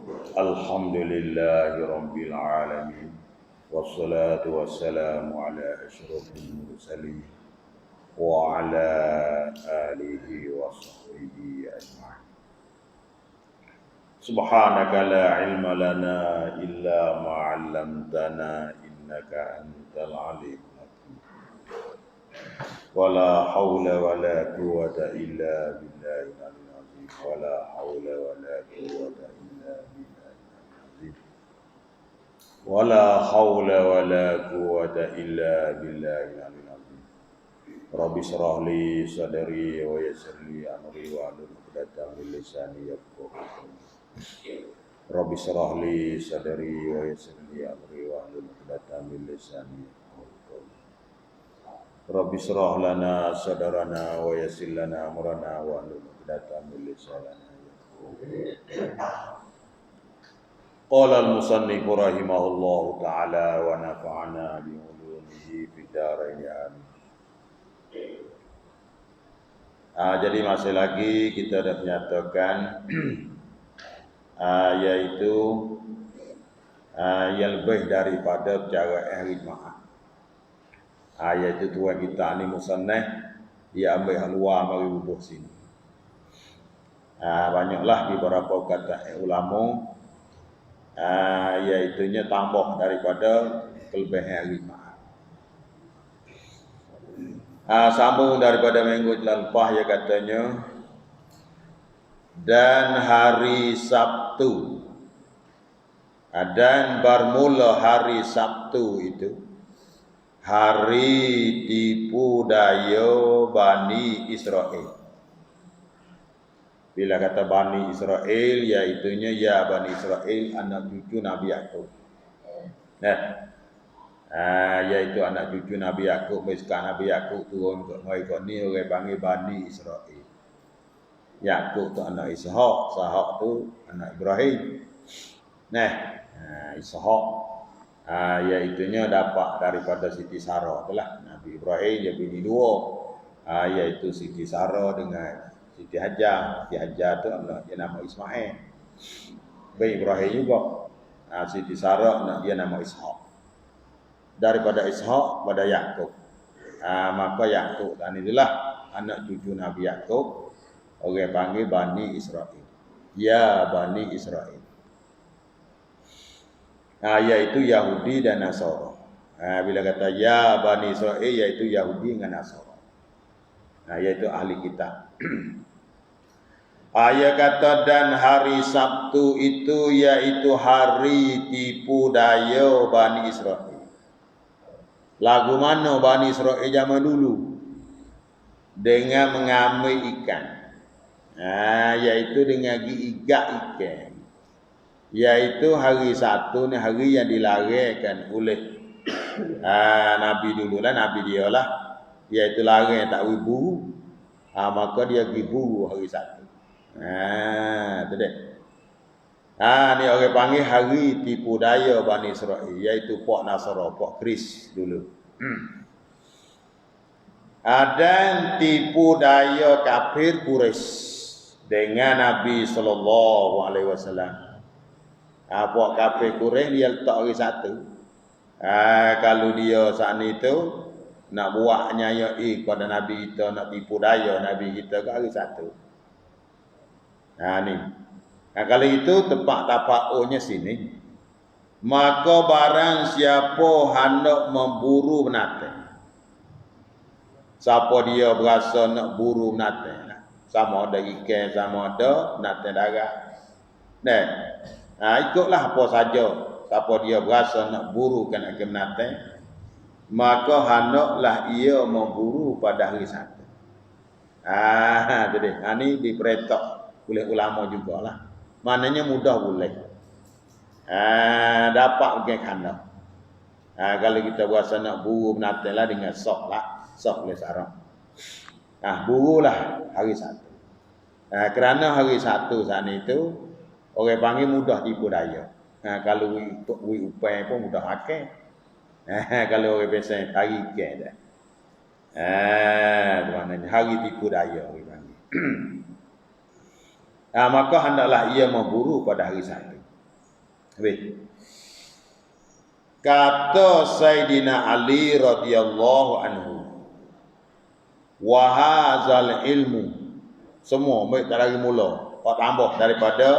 Alhamdulillahi Rabbil Alamin. Wassalatu wassalamu ala ashrafil mursalin wa ala alihi wa sahbihi ajma'in. Subhanaka la ilma lana illa ma 'allamtana innaka antal alimul hakim. Wala haula wala quwwata illa billahil aliyyil azim. Wala haula wala quwwata illa billahil aliyyil azim. Wala haula wala quwwata illa billahil aliyyil azim. Rabbi shrah li sadri wa yassir li amri wa hlul 'uqdatam min lisani yafqahu qawli. Rabbi shrah li sadri wa yassir li amri wa hlul 'uqdatam min lisani yafqahu qawli. Rabbi shrah lana sadrana wa yassir lana amrana wa hlul 'uqdatam min lisani yafqahu qawli. Qala al-musannif rahimahullahu ta'ala wa nafa'ana bi ulumihi fid dharain amin. Jadi masih lagi kita dah menyatakan yaitu yang lebih daripada cara ihrimah. Yaitu tuan kita ni musannif dia ambil luar mari bubuh sini. Banyaklah beberapa kata ulama iaitunya tambah daripada kelebihan ihrimah. Sambung daripada minggu lepas ya katanya, dan hari Sabtu, dan bermula hari Sabtu itu hari tipu daya Bani Israel. Bila kata Bani Israel, iaitunya ya Bani Israel anak cucu Nabi Yakub. Iaitu anak cucu Nabi Yakub. Sekarang Nabi Yakub turun ke mereka ni orang panggil Bani Israel. Yakub tu anak Ishak, Ishak tu anak Ibrahim. Ishak iaitunya dapat daripada Siti Sarah itulah. Nabi Ibrahim dia bini dua. Iaitu Siti Sarah dengan Siti Hajar. Siti Hajar tu anak dia nama Ismail. Bin Ibrahim juga. Siti Sarah anak dia nama Ishak. Daripada Ishak pada Yakub. Maka Yakub dan itulah anak cucu Nabi Yakub. Orang panggil Bani Israel. Ya Bani Israel. Iaitu Yahudi dan Nasara. Bila kata ya Bani Israel, iaitu Yahudi dengan Nasara. Iaitu ahli kitab. Ayat kata dan hari Sabtu itu iaitu hari tipu daya Bani Israel. Lagu mana Bani Israel zaman dulu? Dengan mengambil ikan. Iaitu dengan igak ikan. Iaitu hari Sabtu ni hari yang dilarikan oleh Nabi dulu lah, Nabi dia lah. Iaitu lari tak wibu. Maka dia pergi buru hari Sabtu. Tu dia. Ni orang panggil hari tipu daya Bani Israel, iaitu Pak Nasara, Pak Kris dulu. Dan tipu daya kafir Quraisy dengan Nabi sallallahu alaihi wasallam. Pak kafir Quraisy dia letak hari Sabtu. Kalau dia saat itu nak buat nyayai kepada Nabi kita, nak tipu daya Nabi kita ke hari Sabtu. Ni. Kalau itu tempat tapakunya sini, maka barang siapa hendak memburu binatang, siapa dia berasa nak buru binatang, sama ada ikan, sama ada binatang darat, ikutlah apa saja. Siapa dia berasa nak burukan ikan binatang, maka hendaklah ia memburu pada hari Sabtu. Jadi ini diperintah oleh ulama jugalah. Maknanya mudah boleh. Dapat bukan kandang. Kalau kita berasa nak buru binatang lah dengan sok lah. Sok boleh sarang. Burulah hari Sabtu. Kerana hari Sabtu saat itu, orang panggil mudah tipu daya. Kalau we upai pun mudah pakai. Kalau orang biasa hari ikan dah. Maknanya hari tipu daya orang panggil. Maka hendaklah ia memburu pada hari Sabtu. Habis. Kata Sayyidina Ali radhiyallahu anhu, wa hadzal ilmu, semua baik tak lagi mula, pak tambah daripada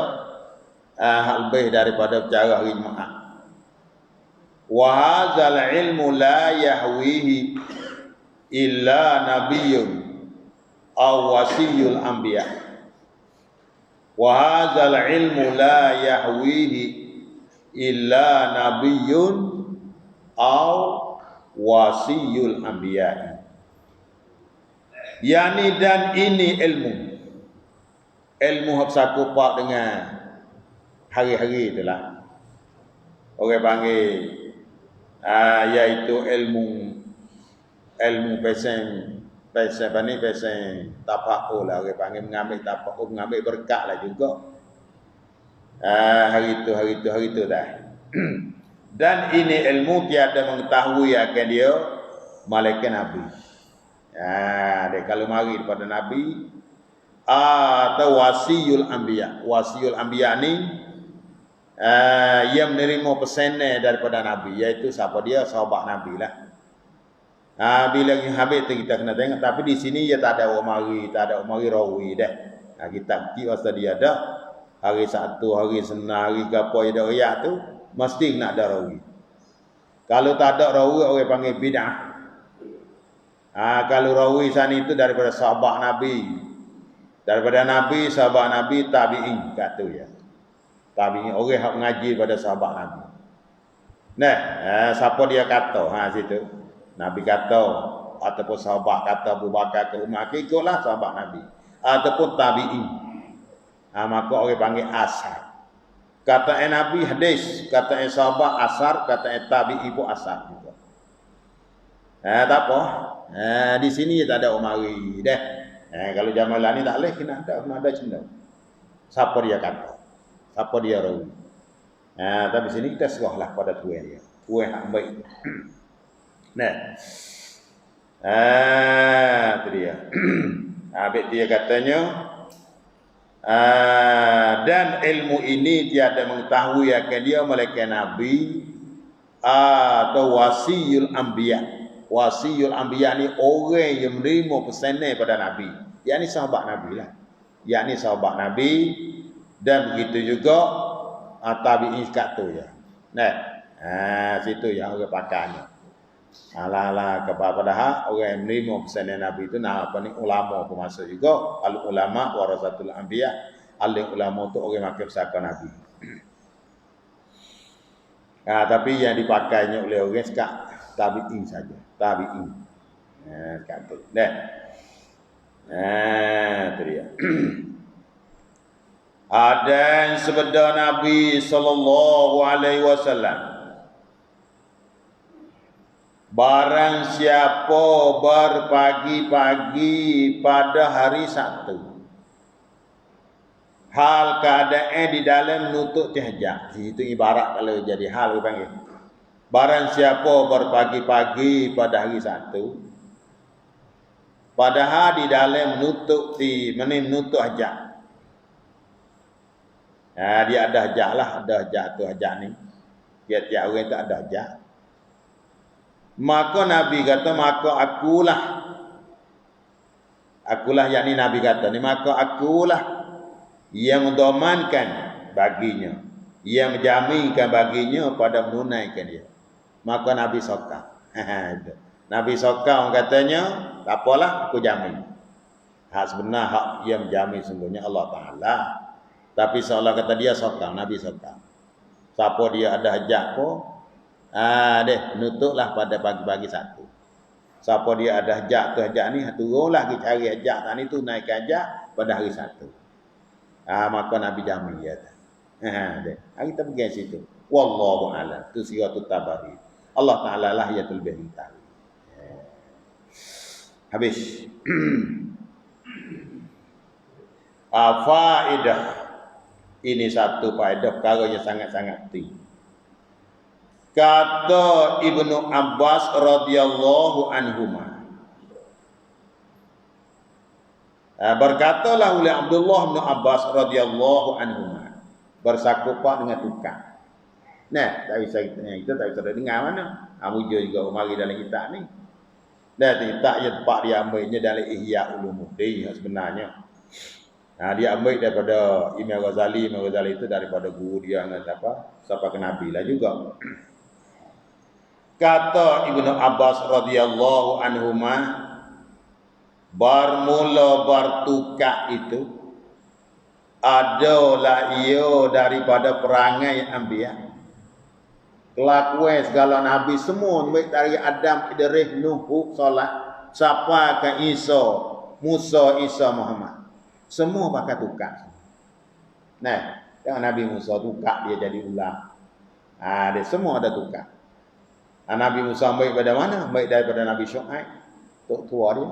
lebih daripada cara hari Jumaat. Wa hadzal ilmu la yahwihi illa nabiyyun aw wasiyul anbiya. Wa hadzal ilmu la yahwihi illa nabiyyun aw wasiyul anbiya. Yani dan ini ilmu hak sakupak dengan hari-hari itulah orang panggil iaitu ilmu pesen tapaul lah, orang panggil mengambil tapaul, mengambil berkat lah juga. Hari itu dah. Dan ini ilmu tiada mengetahui akan dia malaikat Nabi. Dia kalau mari daripada Nabi atau wasiyul anbiya. Wasiyul anbiya ni ia menerima pesanan daripada Nabi, iaitu siapa dia? Sahabat Nabi lah. Bila habis tu kita kena tengok, tapi di sini ia tak ada umari rawi dah. Kita kira dia ada hari Sabtu, hari Senin, hari gapo ada riak tu mesti nak ada rawi. Kalau tak ada rawi orang panggil bid'ah. Kalau rawi sana itu daripada sahabat Nabi. Daripada Nabi, sahabat Nabi, tabi'in kata ya. Tabi'in orang yang mengaji pada sahabat Nabi. Nah, siapa dia kata? Situ. Nabi kata ataupun sahabat kata, Abu Bakar ke Umar, ikutlah sahabat Nabi. Ataupun tabi'in. Maka orang panggil asar. Kata Nabi hadis, kata sahabat asar, kata tabi'i pun asar juga. Tak apa. Di sini tak ada umari dah. Kalau zaman lain ni tak boleh, kena ada cendera. Siapa dia kata? Siapa dia rawi? Tapi sini kita serahlah pada tuan dia. Tuan hak baik. Nah. Itu dia. Habis dia katanya dan ilmu ini tiada mengetahui akan dia malaikat Nabi atau wasiyul anbiya. Wasiyul anbiya ni orang yang menerima pesanan pada Nabi. Yakni sahabat Nabi lah. Yakni sahabat Nabi, dan begitu juga tabi'in kat tu ya. Nah, situ yang orang pakainya. Ala kepada orang yang menerima pesanan Nabi itu apa ni, ulama pun masuk juga. Al ulama warasatul anbiya. Alim ulama tu orang makin pesaka Nabi. Tapi yang dipakainya oleh orang sekat tabi'in saja. Tabi'in. Kata. Dah. Itu dia. Ada sabda Nabi sallallahu alaihi wasallam. Barang siapa berpagi-pagi pada hari Sabtu, hal keadaan di dalam menutup tahajud. Itu ibarat kalau jadi hal panggil. Barang siapa berpagi-pagi pada hari Sabtu, padahal di dalam menutup hajat. Dia ada hajat lah, ada hajat tu hajat ni. Tiap-tiap orang tak ada hajat. Maka Nabi kata, maka akulah yakni Nabi kata ni, maka akulah yang mendomankan baginya, yang menjaminkan baginya pada menunaikan dia. Maka Nabi soka. Nabi soka orang katanya, tak apalah aku jamin. Hak sebenar hak yang menjamin sungguhnya Allah Ta'ala. Tapi seolah kata dia soka, Nabi soka. Siapa dia ada hajat pun, nutuplah pada pagi-pagi satu. Siapa dia ada hajat tu hajat ni, turunlah pergi cari hajat tadi tu, naik hajat pada hari satu. Maka Nabi jamin dia. Kita pergi situ. Wallahu a'lam. Tu siratul tabari. Allah Ta'ala lah yang lebih mengetahui. Habis. Faedah. Ini satu faedah perkara yang sangat-sangat tinggi. Kata Ibnu Abbas radhiyallahu anhuma. Berkatalah oleh Abdullah bin Abbas radhiyallahu anhuma, bersakupa dengan tukang. Nah, tak bisa kita tak bisa dengar mana. Mujur juga mari dalam kitab ni. Dan kitab yang tempat dia ambilnya dalam Ihya Ulumuddin sebenarnya. Dia ambil daripada Imam Ghazali. Imam Ghazali itu daripada guru dia dengan siapa ke Nabi lah juga. Kata Ibnu Abbas radhiyallahu anhuma, bermula bertukar itu adalah ia daripada perangai anbiya. Kelakuan segala nabi semua baik dari Adam, Idris, Nuh, Hud, Saleh, sampai ke Isa, Musa, Isa, Muhammad. Semua pakai tukar. Nah, yang Nabi Musa tukar dia jadi ular. Dia semua ada tukar. Nabi Musa baik pada mana? Baik daripada Nabi Syuaib, tua dia.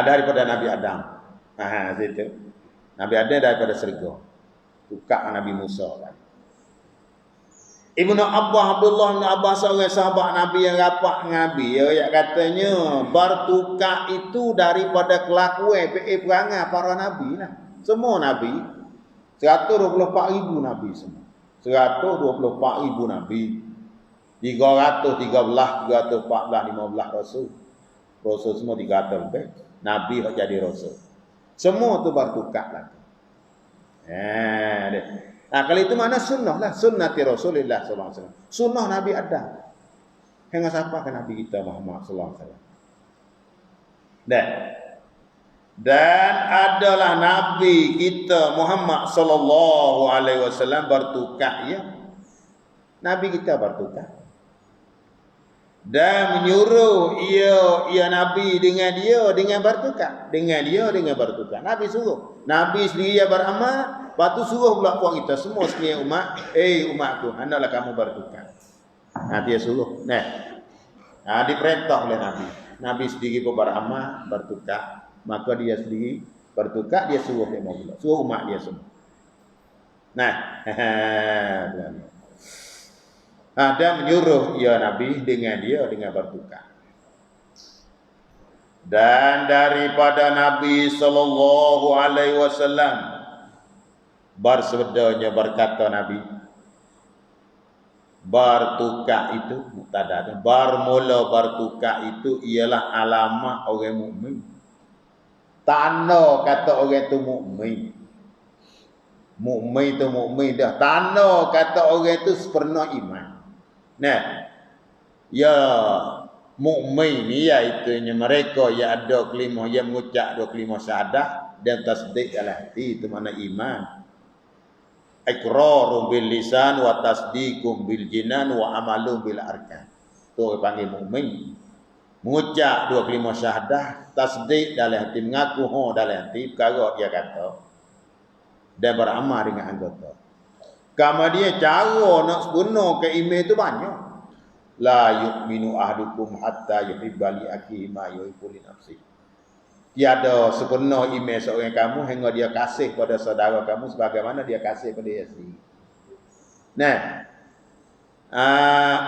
Daripada Nabi Adam. Situ. Nabi Adam daripada syurga. Tukar Nabi Musa. Ibnu Abbas, Abdullah bin Abbas, seorang sahabat Nabi yang rapat dengan Nabi, dia katanya bertukar itu daripada kelakuan perangai para Nabi lah. Semua Nabi 124,000 Nabi semua. 124,000 Nabi. 313, 314, 15 Rasul. Rasul semua 300 lebih. Nabi yang jadi Rasul. Semua tu bertukar lagi. Kalau itu mana sunnah lah. Sunnati Rasulullah SAW. Sunnah Nabi Adam. Hingga siapa ke Nabi kita Muhammad SAW. Dan adalah Nabi kita Muhammad SAW bertukar ya. Nabi kita bertukar. Dan menyuruh ia Nabi dengan dia dengan bertukar. Dengan dia dengan bertukar. Nabi suruh. Nabi sendiri dia beramal. Lepas tu suruh pula puak kita semua sekalian umat. Umatku, hendaklah kamu bertukar. Dia suruh. Diperintah oleh Nabi. Nabi sendiri pun beramal, bertukar. Maka dia sendiri bertukar, dia suruh dia mau pula. Suruh umat dia semua. Dan menyuruh ya Nabi dengan dia dengan bertukar. Dan daripada Nabi SAW bersabdanya berkata Nabi, bertukar itu mubtada, bermula bertukar itu ialah alamat orang mukmin. Tanda kata orang itu mukmin. Mukmin itu mukmin dah. Tanda kata orang itu sempurna iman. Mukmin ni iaitu mereka yang ada kelima, yang mengucap dua kelima syahadah dan tasdik dalam hati, itu makna iman. Iqrarun bil lisan wa tasdiqun bil jinan wa amalun bil arkan. Tu panggil mukmin. Mengucap dua kelima syahadah, tasdik dalam hati, mengaku dalam hati perkara dia kata, dan beramal dengan anggota. Kemudian cara nak guna ke iman itu banyak. La yu'minu ahadukum hatta yuhibba li akhihi ma yuhibbu li nafsihi. Tiada sempurna iman seorang kamu hingga dia kasih pada saudara kamu sebagaimana dia kasih pada dia sendiri.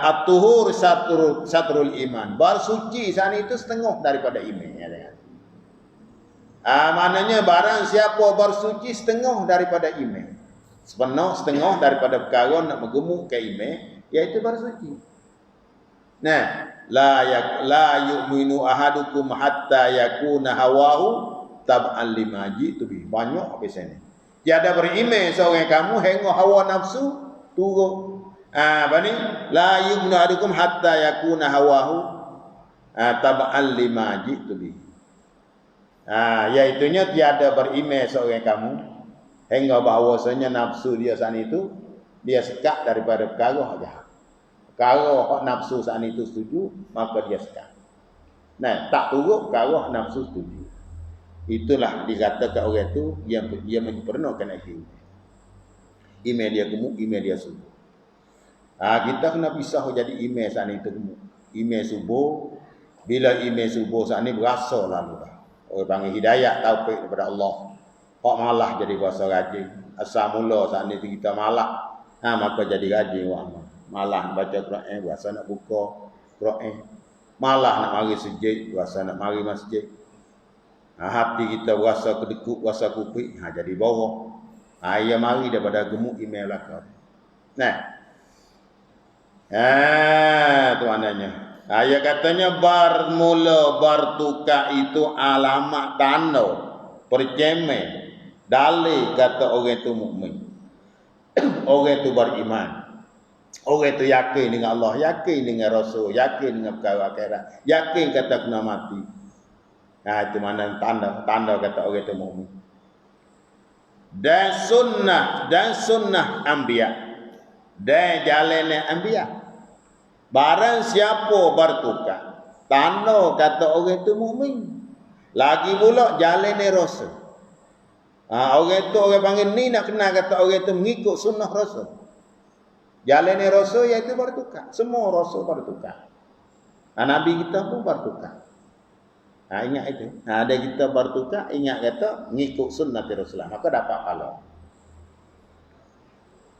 At-tuhur satrul iman. Bersuci sana itu setengah daripada iman. Maknanya barang siapa bersuci setengah daripada iman. Setengah daripada perkara nak menggemuk ke iman, iaitu bersuci. La yu'minu ahadukum hatta yakuna hawahu tab'an lima jitu bi. Banyak habis ini. Tiada beriman seorang kamu hingga hawa nafsu turut. La yu'minu ahadukum hatta yakuna hawahu tab'an lima jitu bi. Iaitunya tiada beriman seorang kamu hingga bahawasanya nafsu dia saat itu dia sekat daripada perkara jahat. Kalau hak nafsu saat itu setuju, maka dia sekat. Tak turut kalau nafsu setuju. Itulah dikatakan orang itu yang dia menyempurnakan iman. Iman dia gemuk, iman dia subuh. Kita kena pisah jadi iman saat itu gemuk. Iman subuh, bila iman subuh saat ini berasa lalu dah. Orang panggil hidayah, taufik daripada Allah. Hak malah jadi berasa rajin. Asal mula saat ini kita malah, maka jadi rajin orang. Malah baca Quran, berasa nak buka Quran. Malah nak mari sujud, berasa nak mari masjid. Hati kita berasa kedekut, berasa kupik, jadi bawah. Ia mari daripada gemuk iman belakang. Nah, tu maknanya. Ayat katanya bermula bertukar itu alamat tanda perceme dalil kata orang itu mukmin. Orang itu beriman. Orang itu yakin dengan Allah, yakin dengan Rasul, yakin dengan perkara akhirat, yakin kata kena mati. Nah, itu mana tanda kata orang itu mukmin. Dan sunnah anbiya. Dan jalannya anbiya. Barang siapa bertukar, tanda kata orang itu mukmin. Lagi pula jalannya Rasul. Orang itu orang panggil ni nak kenal kata orang itu mengikut sunnah Rasul. Jalannya Rasul iaitu bertukar. Semua Rasul bertukar. Nabi kita pun bertukar. Ingat itu. Ada kita bertukar, ingat kata mengikut sunnah Rasulullah. Maka dapat pahala.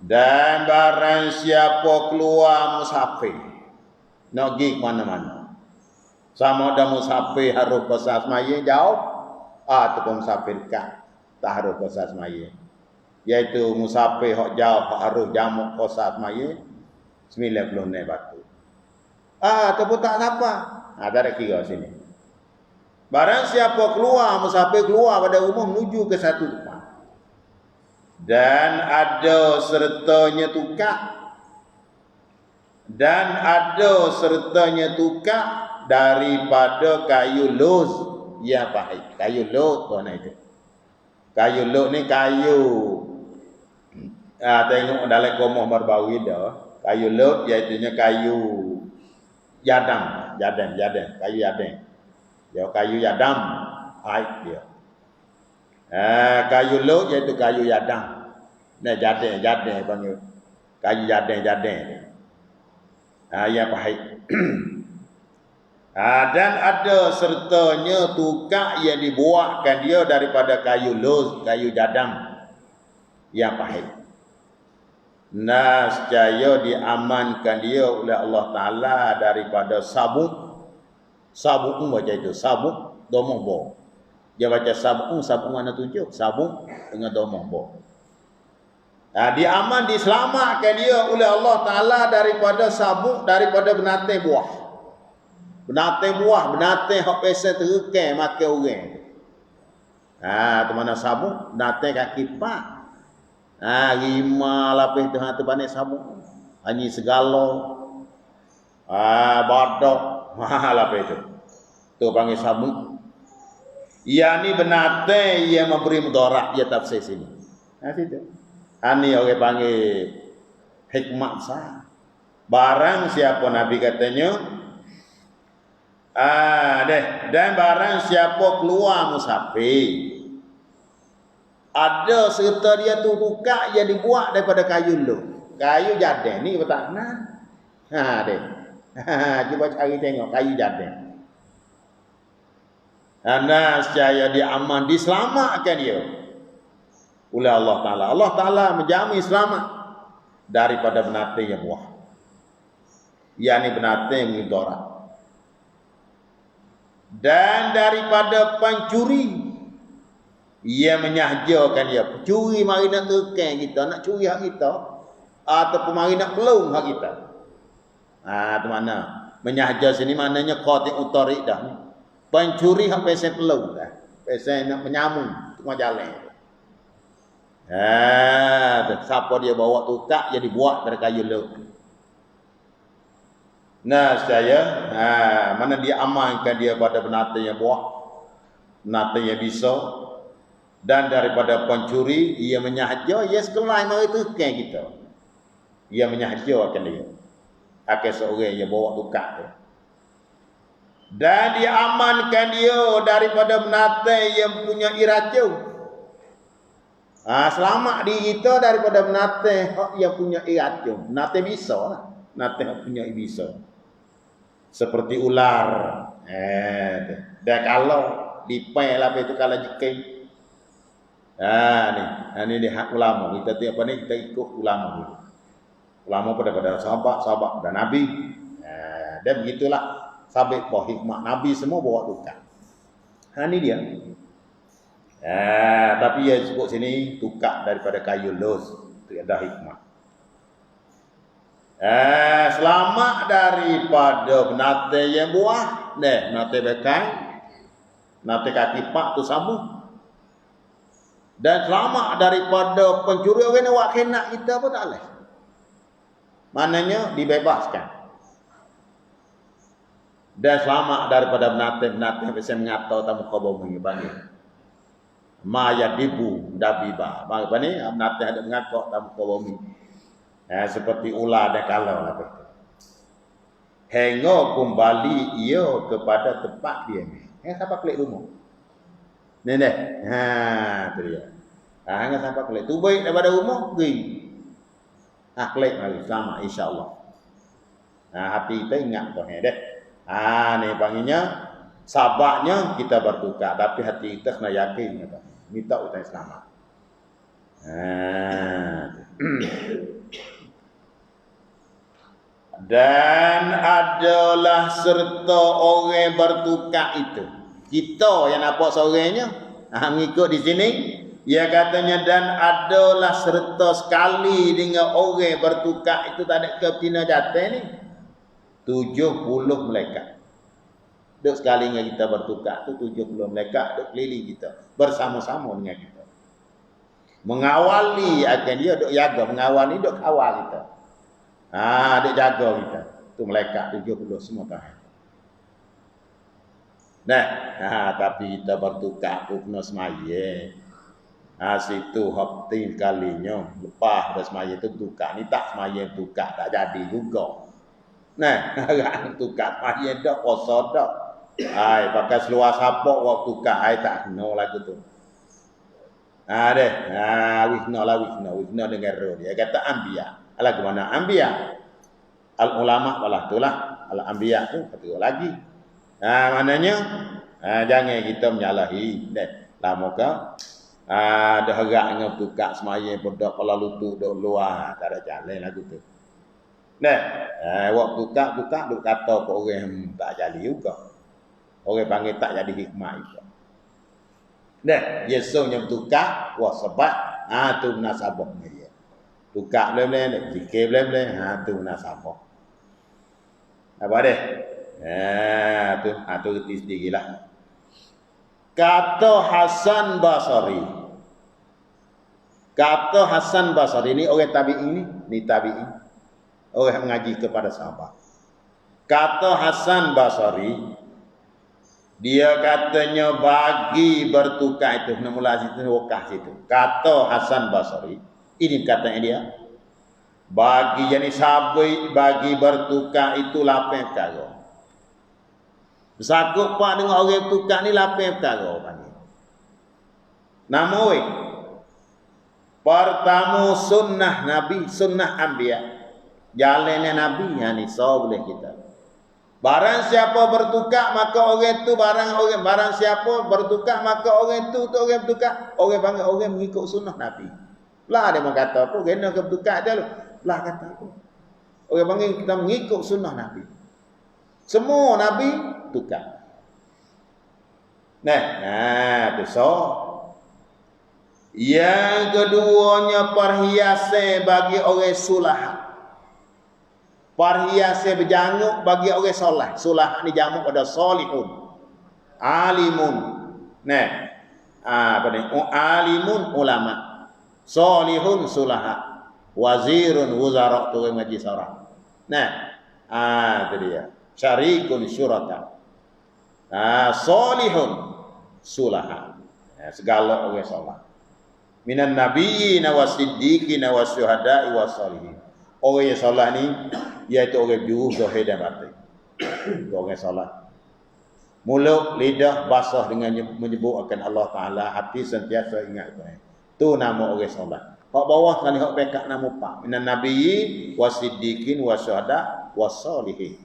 Dan barang siapa keluar musafir, nak pergi ke mana-mana. Sama ada musafir harus pasal semaya jauh, ataupun musafir dekat, tak harus pasal semaya. Iaitu musafir hok jauh hok harus jamu pasal semaya 90 naik batu. Ataupun tak siapa. Tak ada kira sini. Barang siapa keluar, musafir keluar pada rumah menuju ke satu tempat. Dan ada sertanya tukar. Dan ada sertanya tukar daripada kayu luz. Ya pahit. Kayu luz tu itu. Kayu luz ni kayu. Tengok dalam komah Marbawi dah. Kayu luz iaitu kayu yadam. Kayu yadam. Ya kayu yadam. Haid dia. Kayu luz iaitu kayu yadam. Nah jadang panggil. Kayu jadang. Ya pahit. Dan ada sertanya tukar yang dibuatkan dia daripada kayu luz, kayu jadam yang pahit. Nah, secaya diamankan dia oleh Allah Ta'ala daripada sabuk. Sabuk baca itu, sabuk domoh bo. Dia baca sabuk mana tunjuk? Sabuk dengan domoh bo. Diaman, diselamatkan dia oleh Allah Ta'ala daripada sabuk, daripada binatang buah. Binatang yang biasa terekan makan orang. Tu mana sabuk, binatang kaki pak. Rima lapis tu tu banyak sabuk. Hanya segala. Badak. Lapis tu. Tu panggil sabuk. Ia ni binatang yang memberi mudarat, dia tafsir sini. Situ. Ini orang panggil hikmah sah. Barang siapa Nabi katanya, dan barang siapa keluar musafir, ada serta dia tu buka yang dibuat daripada kayu lu. Kayu jadang ni betul nah. Cuba cari tengok kayu jadang. Anda secaya dia aman, diselamatkan dia oleh Allah Ta'ala. Allah Ta'ala menjamin selamat daripada binatang yang buah. Yang ni binatang yang mudarat. Dan daripada pencuri, ia menyahjakan dia. Pencuri mari nak tekan kita, nak curi hak kita, ataupun mari nak pelung hak kita. Tu mana? Menyahja sini maknanya qati' utarik dah ni. Pencuri hak pesen pelung dah. Pesen nak menyambung tengah jalan. Siapa dia bawa tukar yang dibuat dari kayu luk. Nah, saya mana dia amankan dia pada binatang yang buah, binatang yang bisa, dan daripada pencuri ia menyahja, ia sekelai mari tekan kita. Ia menyahja akan dia. Akan seorang yang bawa tukar tu. Dan dia amankan dia daripada binatang yang punya racun. Selamat diri kita daripada binatang yang punya racun. Binatang bisa lah. Binatang yang punya bisa. Seperti ular. Dan kalau dipai lah itu kalau jekai. Ni dia hak ulama. Kita tiap apa ni kita ikut ulama dulu. Ulama pada sahabat dan Nabi. Dan begitulah. Sabit bahawa hikmah Nabi semua bawa tukar. Ni dia. Tapi ia sebut sini tukar daripada kayu luz. Itu ada hikmah. Selamat daripada binatang yang buah, binatang bekai, binatang kaki pak tu sambung. Dan selamat daripada pencuri orang yang buat kena kita pun tak boleh. Maknanya dibebaskan. Dan selamat daripada binatang-binatang yang saya mengatakan tamu khabar mengibangi. Maya dibu dabiba. Apa ni? Binatang ada mengatakan tamu khabar mengibangi. Seperti ular dan kalau lah betul. Hingga kembali ia kepada tempat dia ni. Siapa klik rumah? Ni. Tu dia. Hingga sampai klik. Tu baik daripada rumah, pergi. Klik lagi sama insya-Allah. Hati kita ingat tu deh. Ni panggilnya sabarnya kita bertukar, tapi hati kita kena yakin kata. Minta utang selamat. Dan adalah serta orang bertukar itu. Kita yang nampak seorangnya, mengikut di sini, ia katanya dan adalah serta sekali dengan orang bertukar itu tak ada kepina jatuh ni. 70 malaikat. Duk sekali dengan kita bertukar tu 70 malaikat duk keliling kita bersama-sama dengan kita. Mengawali akan dia duk jaga, mengawal ni duk kawal kita. Duk jaga kita. Tu malaikat 70 semua tahan. Tapi kita bertukar tu kena semaya. Situ hopting kalinya lepas dah semaya tu tukar. Ni tak semaya tukar tak jadi juga. Tukar semaya dah kosa dah. Pakai seluar sapok waktu tukar tak kena lagu tu. Wihna dengan roh dia kata anbiya. Lagu mana anbiya? Al ulama balah itulah. Al anbiya tu kata lagi. Maknanya jangan kita menyalahi lama ke dah gerak dengan tukar semaya pada kepala lutut dah luar tak ada jalan lagu tu. Waktu tukar duk kata ke orang tak jadi juga. Orang panggil tak jadi hikmah itu. Biasanya bertukar sebab tu munasabahnya dia. Tukar boleh-boleh, zikir boleh-boleh, tu munasabah. Apa dia? Tu reti sendirilah. Kata Hasan Basri. Kata Hasan Basri ni orang tabi'in ni tabi'in. Orang mengaji kepada sahabat. Kata Hasan Basri, dia katanya bagi bertukar itu nak mula situ wakah situ. Kata Hasan Basri, ini katanya dia. Bagi yani sabai bagi bertukar itu 8 perkara. Bersakup pak dengan orang tukar ni 8 perkara panggil. Nama oi. Pertama sunnah Nabi, sunnah anbiya. Jalannya Nabi yani boleh kita. Barang siapa bertukar maka orang tu barang siapa bertukar maka orang tu orang bertukar. Orang panggil orang mengikut sunnah Nabi. Lah dia mengata apa? Kena ke bertukar dia lu. Lah kata apa? Orang panggil kita mengikut sunnah Nabi. Semua Nabi tukar. Tu so. Yang keduanya perhiasan bagi orang sulaha. Perhiasan berjanguk bagi orang soleh. Sulah ni jamak pada solihun. Alimun. Apa ni? Alimun ulama. Solihun sulaha. Wazirun wuzara tu yang ngaji seorang. Itu dia. Syarikun syurata. Solihun sulaha. Segala orang soleh. Minan nabiyyin wasiddiqin wasyuhada'i wassalihin. Orang yang salah ni iaitu orang jujur, zahir dan batin. Orang salah. Mulut, lidah basah dengan menyebut akan Allah Taala, hati sentiasa ingat Tuhan. Tu nama orang salah. Hak bawah sekali hak bekak nama pak. Minan nabiyyin wasiddiqin wasyuhada wassalihin.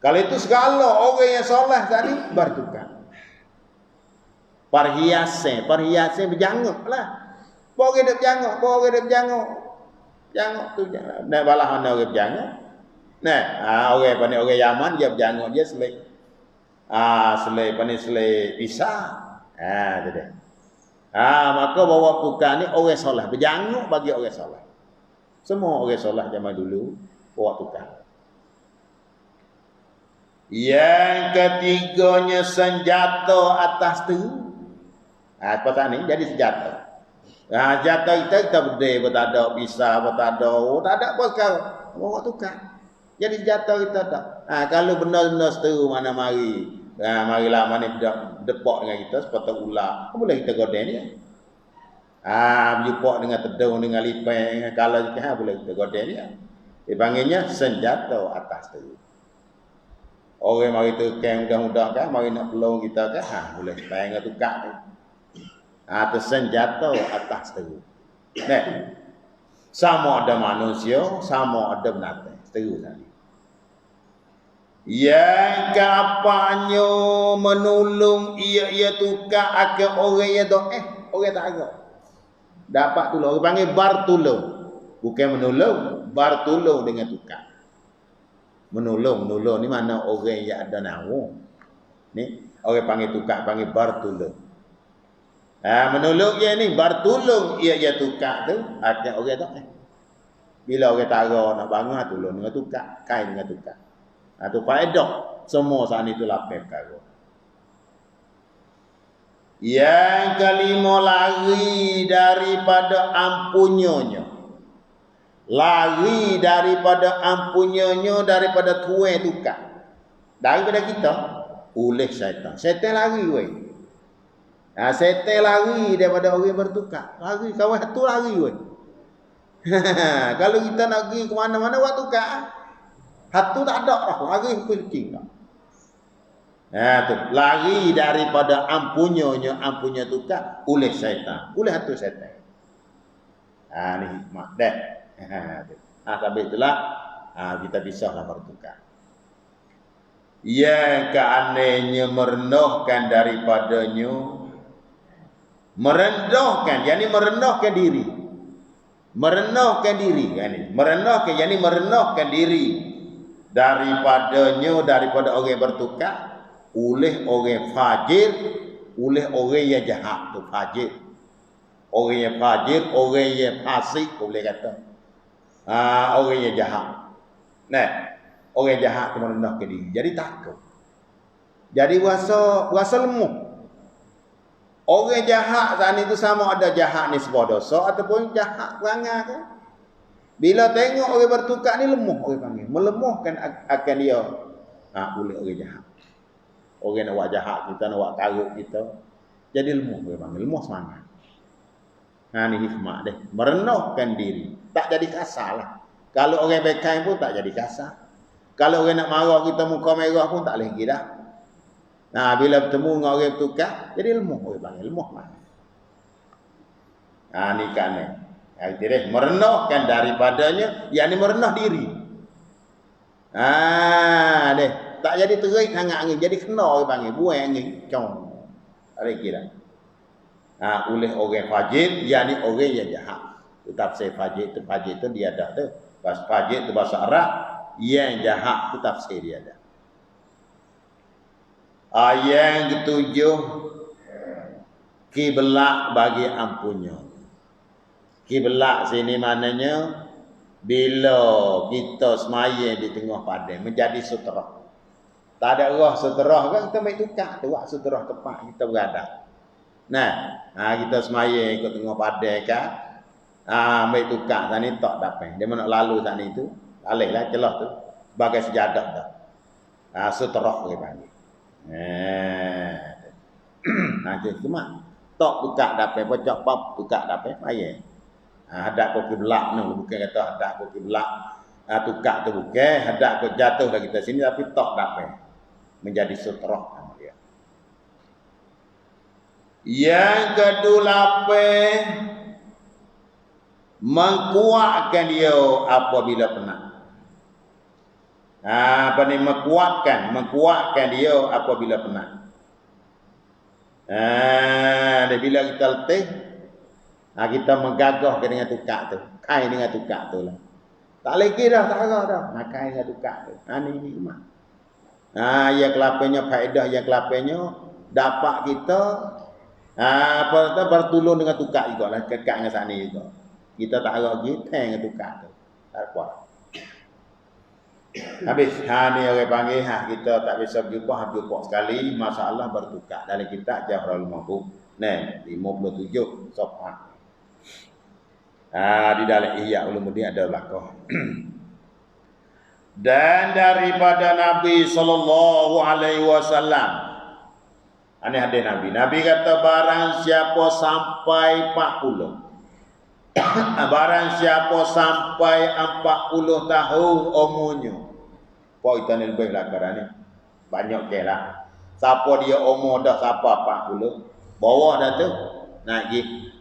Kalau itu segala orang yang salah tadi bertukar. Perhiasan berjanguklah. Orang dia berjanguk. Janguk tu jangan. Balah mana orang berjanguk. Orang pandai orang Yaman dia berjanguk dia selai. Selai pisah. Tu dia. Maka bawa tukar ni orang soleh berjanguk bagi orang soleh. Semua orang solat zaman dulu bawa tukar. Yang ketiganya senjata atas tu. Apa tak ni? Jadi senjata. Senjata kita berdaya, tak ada pisah, tak ada apa sekarang. Bawa tukar. Jadi senjata kita tak. Kalau benar-benar seteru mana mari. Marilah mana depak dengan kita seperti ular. Boleh kita goden dia. Berjumpa dengan tedung, dengan lipai, dengan kala juga boleh kita goden dia. Dipanggilnya senjata atas tu. Orang mari tekan mudah-mudah kan, mari nak pelong kita kan, boleh bayang tukar tu. Tu senjata atas tu. Nah, sama ada manusia, sama ada binatang. Seteru tadi. Yang kapanya menolong ia tukar akan orang yang orang tak agak. Dapat tolong, orang panggil bar tolong. Bukan menolong, bar tolong dengan tukar. Menolong ni mana orang yang ada nawa. Ni orang panggil tukar, panggil bar tolong. Menolong dia ni bar tolong ia tukar tu akan orang tak. Bila orang tara nak bangun tolong dengan tukar, kain dengan tukar. Tu faedah semua saat itu lapis perkara. Yang kelima, lari daripada ampunnya. Lari daripada ampunnya, daripada tuai tukar. Daripada kita oleh syaitan. Syaitan lari weh. Syaitan lari daripada orang bertukar. Lari kawan tu lari weh. Kalau kita nak pergi ke mana-mana buat tukar. Hatu tak ada dah, lari kucing dah. Tu lari daripada ampunnya tukar oleh syaitan, oleh hatu syaitan. Ni hikmah dah. Sampai itulah kita bisahlah bertukar. Yang keanehnya merendahkan daripadanya, merendahkan, yakni merendahkan diri. Merendahkan diri, yakni merendahkan diri daripada orang bertukar oleh orang fajir, oleh orang yang jahat tu fajir. Orang yang fajir, orang yang fasik boleh kata. Orang yang jahat. Orang jahat tu merendahkan diri. Jadi takut. Jadi rasa lemah. Orang jahat saat itu sama ada jahat ni sebuah dosa ataupun jahat perangai kan. Bila tengok orang bertukar ni lemah orang panggil. Melemahkan akan dia. Boleh orang jahat. Orang nak buat jahat kita, nak buat karut kita. Jadi lemah orang panggil. Lemah semangat. Ni hikmah deh. Merenahkan diri. Tak jadi kasar lah. Kalau orang bekai pun tak jadi kasar. Kalau orang nak marah kita muka merah pun tak boleh pergi dah. Bila bertemu dengan orang bertukar, jadi lemah orang panggil. Lemah mana. Ni kan ni. Artinya merenahkan daripadanya, yakni merenah diri. Deh, tak jadi terik sangat angin, jadi kena orang panggil, buai angin, cong. Ada kira. Oleh orang fajir, yakni orang yang jahat. Tetap saya fajir tu dia ada tu. Bahasa fajir tu bahasa Arab, yang jahat tu tafsir dia ada. Yang ketujuh, kiblat bagi ampunnya. Kiblat sini maknanya bila kita semaya di tengah padang menjadi suterah. Tak ada roh suterah kan kita main tukar tu buat suterah tempat kita berada. Kita semaya ikut tengah padang kan. Main tukar tadi tak dapat. Dia nak lalu tadi tu, alihlah celah tu sebagai sejadah dah. Suterah dia panggil. Nanti cuma tak tukar dapat pocok pop tukar dapat payah. Hadap ke kiblat ni bukan kata hadap ke kiblat tukar tu bukan, hadap ke jatuh dari kita sini tapi tak dapat menjadi sutrah nama dia. Yang kedelapan, mengkuatkan dia apabila penat. Mengkuatkan dia apabila penat. Bila kita letih, kita menggagahkan dengan tukar tu. Kain dengan tukar tu lah. Tak lagi dah, tak ada dah. Kain dengan tukar tu. Ini hikmah. Yang kelapanya, faedah yang kelapanya, dapat kita bertulung dengan tukar juga lah. Kekat dengan sana juga. Kita tak ada lagi, dengan tukar tu. Tak kuat. Habis. Ni orang panggil kita tak bisa jumpa sekali, masalah bertukar dalam kitab Jahrul Mahfuz. 57 safhah. Di dalam Ihya Ulumuddin ada belakang. Dan daripada Nabi sallallahu alaihi wasallam, ini hadis Nabi. Nabi kata barang siapa sampai 40. Barang siapa sampai 40 tahun umurnya. Apa kita ni lebih lah kerana ni. Banyak ke lah. Siapa dia umur dah sampai 40. Bawah dah tu. Naik pergi.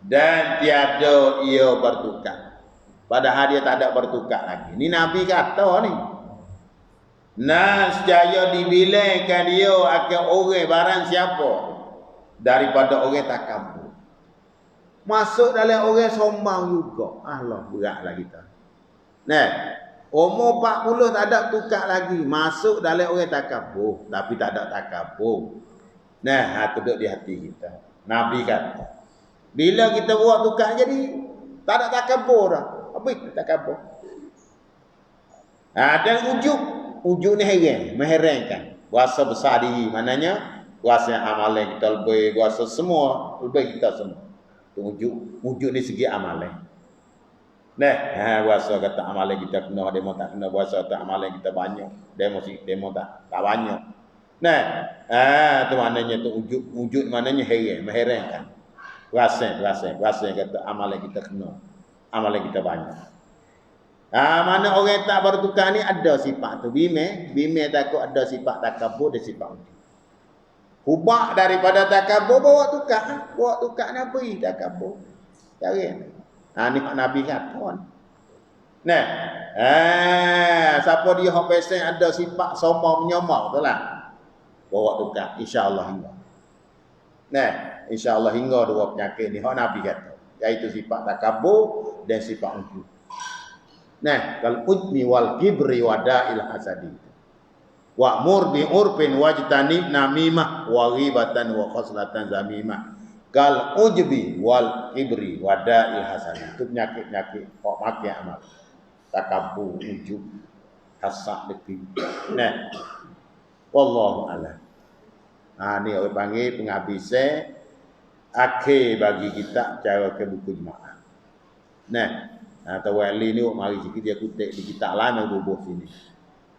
Dan tiada ia bertukar. Padahal dia tak ada bertukar lagi. Ni Nabi kata ni. Nescaya dibilangkan dia akan orang barang siapa daripada orang takabur. Masuk dalam orang sombong juga. Allah beratlah kita. Umur 40 tak ada tukar lagi. Masuk dalam orang takabur. Tapi tak ada takabur. Itu duduk di hati kita. Nabi kata. Bila kita buat tukar jadi. Tak ada takabur dah. Apa itu takabur? Dan ujuk ni mengherankan. Kuasa besar diri. Maknanya. Kuasa amalan kita lebih. Kuasa semua. Lebih kita semua. Ujuk ni segi amalan. Kuasa kata amalan kita kena, demo tak kena. Kuasa kata amalan kita banyak, demo tak banyak. Tu maknanya tu wujud maknanya mengherankan. Kuasa kata amalan kita kena, amalan kita banyak. Mana orang tak bertukar ni ada sifat tu. Bime takut ada sifat takabur dan sifat ujuk. Hubak daripada takabur bawa tukar Nabi takabur. Cari. Ni Pak Nabi kata. Siapa dia hok pesen ada sifat sombong menyomong tu lah. Bawa tukar insya-Allah hingga. Insya-Allah hingga dua penyakit ni hok Nabi kata, iaitu sifat takabur dan sifat ujub. Kal ujmi wal kibri wada'il hasadi. Wa'mur bi urfin wajtanib namimah wa ghibatan wa khoslatan zamimah. Kal ujbi wal kibri wada'il hasanah. Itu penyakit-penyakit kok makin amal. Takabur, ujub, hasad deki. Wallahu a'lam. Ni orang panggil penghabisnya akhir bagi kita cara ke buku jemaah. Tawali ni mari sikit dia kutip di kitab lain yang bubuh sini.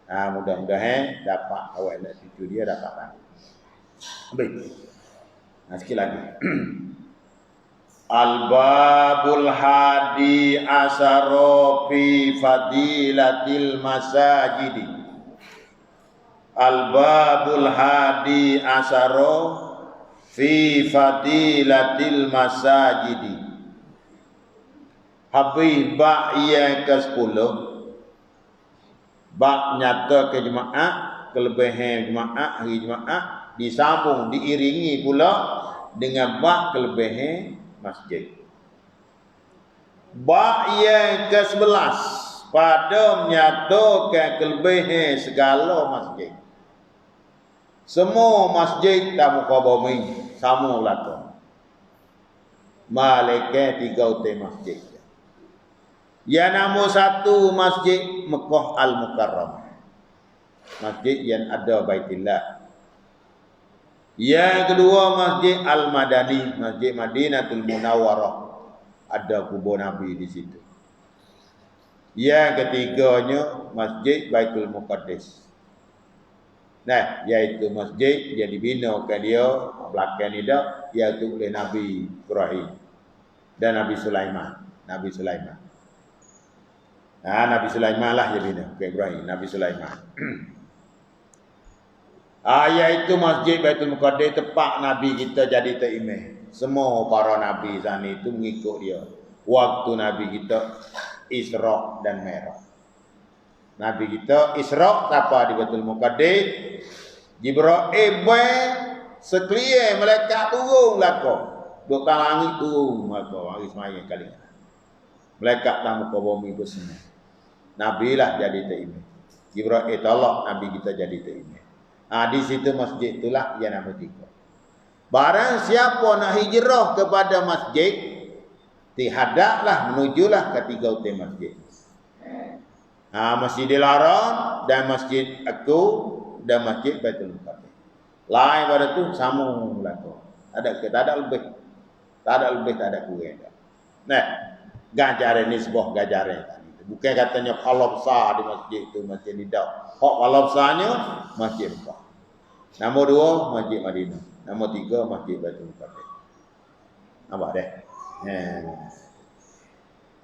Mudah-mudahan dapat awak nak cucu dia dapat lah. Baik. Sikit lagi. Al-babul hadi asaro fi fadilatil masajidi. Al-babul hadi asaro fi fadilatil masajidi. Habis bab yang ke-10. Bab nyata ke jemaah, kelebihan jemaah, hari jemaah disambung diiringi pula dengan bab kelebihan masjid. Bab yang ke-11 pada menyatakan kelebihan segala masjid. Semua masjid tak muka bumi sama belakang. Malaikat 3 utai masjid. Yang nombor 1 masjid Mekah Al-Mukarramah. Masjid yang ada Baitillah. Yang kedua masjid Al-Madani, masjid Madinatul Munawwarah. Ada kubur Nabi di situ. Yang ketiganya masjid Baitul Muqaddis. Iaitu masjid yang dibinakan dia belakang ni dah, iaitu oleh Nabi Ibrahim dan Nabi Sulaiman. Nabi Sulaiman lah yang bina ke Ibrahim, Nabi Sulaiman. Iaitu masjid Baitul Muqaddis, tempat Nabi kita jadi terimeh. Semua para Nabi sana itu mengikut dia. Waktu Nabi kita Isra dan Mi'raj. Nabi kita Isra siapa di Baitul Muqaddis? Jibril sekalian malaikat turun belakang. Duk langit turun belakang hari semaya kali. Malaikat tamu ke bumi bersama. Nabi lah jadi terimeh. Jibril tolak Nabi kita jadi terimeh. Di situ masjid itulah yang nama 3. Barang siapa nak hijrah kepada masjid, Hadaplah menujulah ketiga utai masjid. Masjidil Haram dan Masjid Aku dan Masjid Baitul Muqaddas. Lain pada tu sama belaka. Tak ada lebih. Tak ada kurang. Nah, gajaran ni sebuah gajaran tadi. Bukan katanya kalau besar di masjid itu masjid tidak. Kalau besarnya masjid Mekah. Nombor 2 Masjid Madinah. Nombor 3 Masjid Baitul Muqaddas. Nampak deh.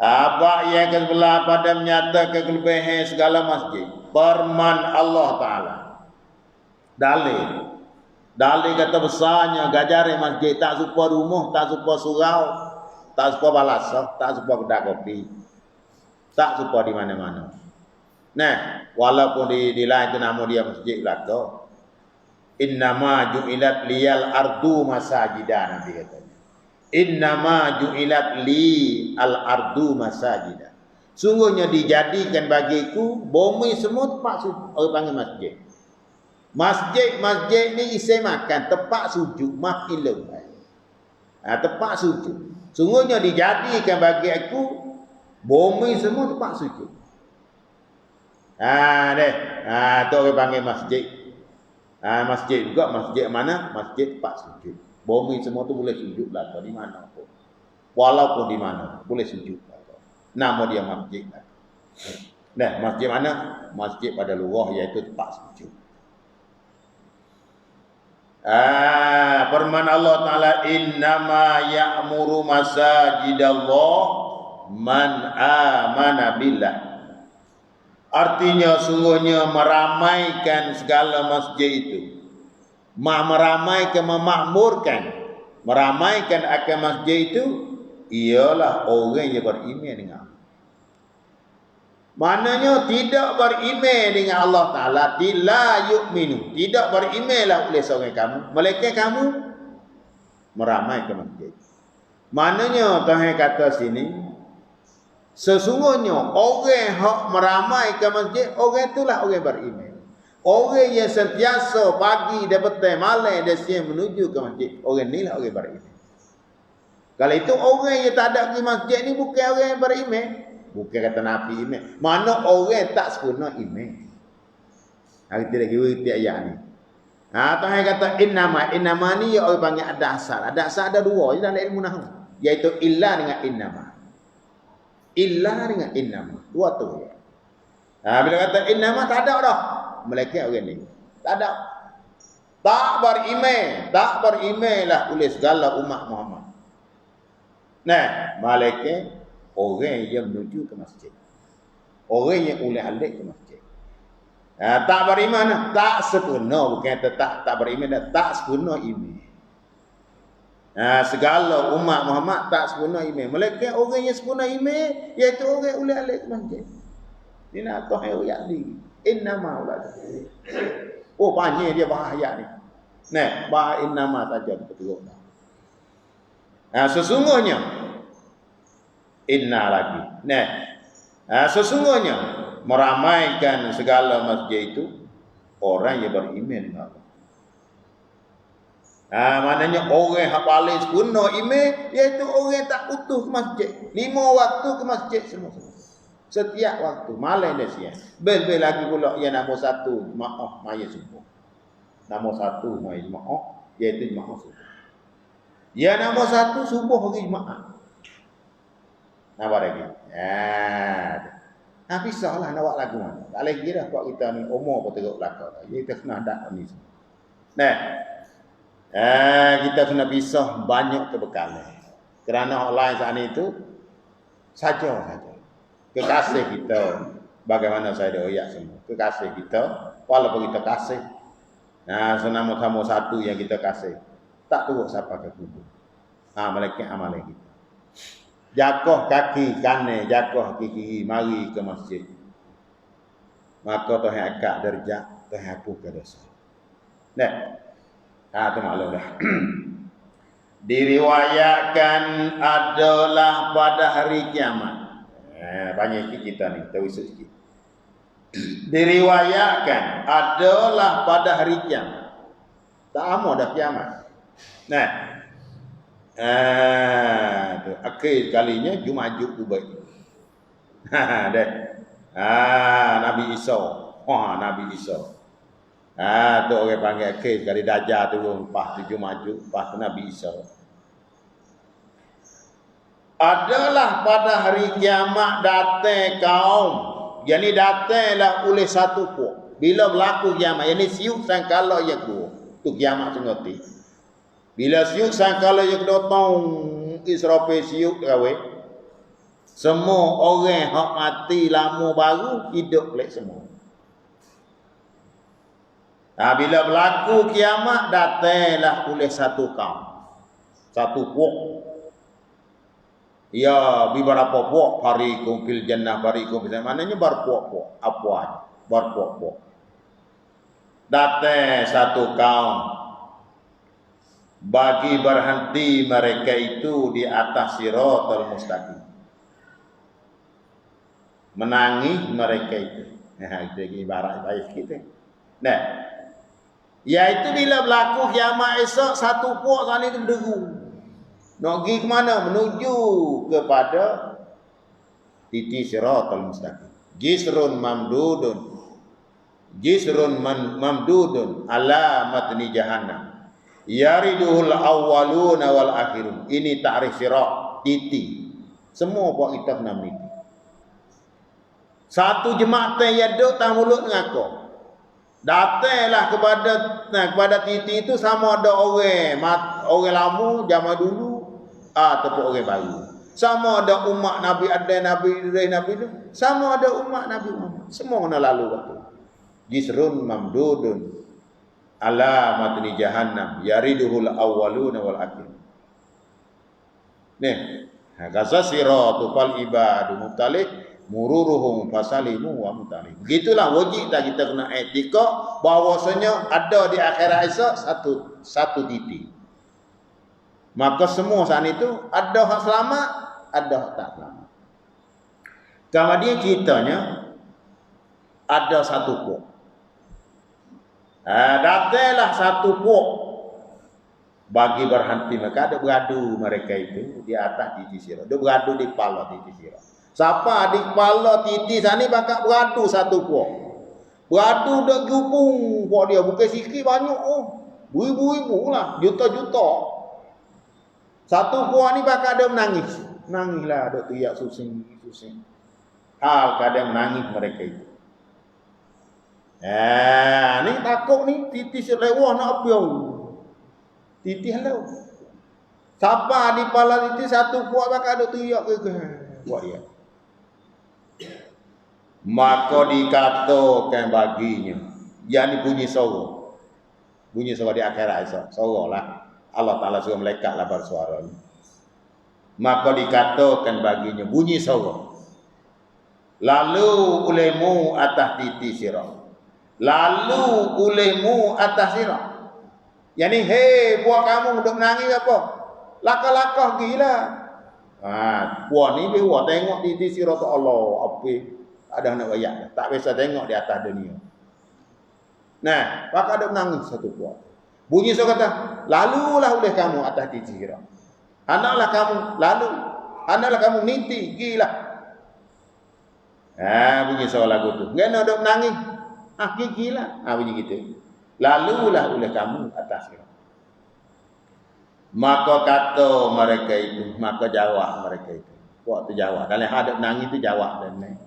Apa yang kesebelah pada menyatakan kelebihan segala masjid. Firman Allah Ta'ala. Dalil kata besarnya gajaran masjid. Tak serupa rumah, tak serupa surau, tak serupa balasah, tak serupa kedai kopi. Tak serupa di mana-mana. Nah, walaupun di lain itu nama dia masjid belaka. Innama ju'ilat liyal ardu masajidah, Nabi katanya. Innama ju'ilat li al-ardu masajidah. Sungguhnya dijadikan bagiku bumi semua tempat orang panggil masjid. Masjid ni isi makan, tempat sujud, makilam. Tempat sujud. Sungguhnya dijadikan bagi aku bumi semua tempat sujud. Tu orang panggil masjid. Masjid juga, masjid mana? Masjid tempat sujud. Bumi semua tu boleh sujud lah di mana pun. Walaupun di mana boleh sujud lah. Nama dia masjid lah. Nah, masjid mana? Masjid pada luar iaitu tempat sujud. Firman Allah Ta'ala, innama ya'muru masajidallah man amana billah. Artinya sungguhnya meramaikan segala masjid itu. Meramaikan, meramaikan akan masjid itu ialah orang yang beriman dengan Allah. Maknanya tidak beriman dengan Allah Ta'ala, la yu'minu, tidak berimanlah oleh seorang kamu, melainkan kamu meramaikan masjid. Maknanya Tuhan kata sini, sesungguhnya orang yang meramaikan masjid, orang itulah orang beriman. Orang yang sentiasa pagi dan petang malam dan siang menuju ke masjid, orang inilah orang beriman. Kalau itu orang yang tak ada pergi masjid ni bukan orang yang beriman. Bukan kata Nabi iman. Mana orang tak sempurna iman. Kita lagi tiap ayat ni. Tuhan kata innama ni orang panggil ada asal. Ada asal ada dua dalam ilmu nahwu, iaitu illa dengan innama. Illa dengan innama. Dua tu. Bila kata innama tak ada dah. Malaikat orang ni. Tak ada. Tak berimanlah oleh segala umat Muhammad. Nah, malaikat orang yang menuju ke masjid. Orang yang oleh alik ke masjid. Tak beriman, tak sempurna. Bukan tak beriman, tak sempurna iman. Segala umat Muhammad tak sempurna iman. Melainkan orang yang sempurna iman, iaitu orang oleh alik ke masjid. Ini nak tahu ayat ni. Innama ulad. Panjang dia bahas ayat ni. Nah, bahas innama saja betul. Sesungguhnya inna lagi. Sesungguhnya meramaikan segala masjid itu orang yang beriman dengan Allah. Maknanya orang yang paling sempurna iman iaitu orang yang tak putus ke masjid. 5 waktu ke masjid semua. Setiap waktu, malam dan siang. Bel lagi pula yang nombor 1 jemaah maya subuh. Nombor 1 maya jemaah iaitu jemaah subuh. Yang nombor 1 subuh hari Jumaat. Nampak lagi? Pisahlah nak buat lagu mana. Tak lagi dah buat kita ni umur pun teruk belakang. Kita kena ada ni semua. Kita kena pisah banyak kebekalan. Kerana orang lain saat itu saja. Kekasih kita, bagaimana saya doyak semua. Kekasih kita, walaupun kita kasih. Senama-sama satu yang kita kasih. Tak turut siapa ke kubur. Malaikat amalan kita. Jakoh kaki kanan, jakoh kaki kiri, mari ke masjid. Maka Tuhan angkat darjat, Tuhan hapuskan dosa. Itu maklum dah. Diriwayatkan adalah pada hari kiamat. Banyak sikit kita ni, kita usut sikit. Diriwayatkan adalah pada hari kiamat. Tak lama dah kiamat. Tu akhir kalinya Jumajuk tu baik. Deh. Nabi Isa. Nabi Isa. Tu orang panggil akhir kali Dajjal tu lepas tu Jumajuk, lepas tu Nabi Isa. Adalah pada hari kiamat datang kaum. Yani datanglah oleh satu puak. Bila berlaku kiamat, yani siuk sangkala yang kedua. Tu kiamat sengoti. Bila siuk sangkala yang kedua tong Israfil siuk gawe. Semua orang hak mati lama baru hidup balik semua. Bila berlaku kiamat datanglah oleh satu kaum. Satu puak. Ya, beberapa puak fariqum fil jannah fariqum fil maknanya berpuak-puak, apa berpuak-puak. Datang satu kaum bagi berhenti mereka itu di atas siratal mustaqim. Menangi mereka itu. Itu ibarat baik kita. Nah, yaitu bila berlaku kiamat esok satu puak sana itu berderu. Nak pergi ke mana? Menuju kepada titik siratal mustaqim. Jisrun mamdudun ala matni jahannam. Yariduhul awwaluna wal akhirun. Ini ta'rif sirat, titik. Semua buat kita kena meniti. Satu jemaah yang duduk tang mulut ngaku. Datanglah kepada titik itu sama ada orang lama zaman dulu ataupun orang baru. Sama ada umat Nabi Nabi itu, sama ada umat Nabi Muhammad. Semua kena lalu waktu. Jisrun mamdudun ala matni jahannam yariduhul awwaluna wal akhir. Nih, gaza siratu fal ibadu mubtalik mururuhum fasalimu wa mubtalik. Begitulah wajib kita kena etika bahwasanya ada di akhirat esok satu titik. Maka semua saat itu ada hak selamat, ada hak tak selamat. Kemudian ceritanya ada satu puak. Datanglah satu puak bagi berhenti mereka ada beradu mereka itu di atas titik sirat. Dia beradu di kepala titik sirat. Siapa di kepala titik sana bakal beradu satu puak. Beradu dak gupung puak dia bukan sikit banyak Ribu-ribu lah, juta-juta. Satu puak ni bakal ada menangis. Nangislah ada teriak susing. Hal kadang menangis mereka itu. Ni takut ni titis lewah nak apiau. Titis halau. Siapa di kepala titis satu puak bakal ada teriak ke buat dia. Maka dikatakan baginya. Yang bunyi suara. Bunyi suara di akhirat esok. Suara lah. Allah Ta'ala suruh malaikat lah bersuara ni. Maka dikatakan baginya bunyi suara. Lalu ulemu atas titik sirat. Lalu ulemu atas sirat. Yani hei puak kamu duk menangis apa? Lakah-lakah gila. Puak ni dia tengok titik sirat Allah apa ada nak bayar. Tak biasa tengok di atas dunia. Nah, maka ada menangis satu puak. Bunyi suara kata, lalulah oleh kamu atas titik sirat. Anaklah kamu, lalu. Anaklah kamu niti, gila. Bunyi suara lagu tu. Gana dok menangis. Gila. Bunyi gitu. Lalulah oleh kamu atas sirat. Maka kata mereka itu, maka jawab mereka itu. Waktu jawab. Kalau hadap menangis itu jawab dan naik.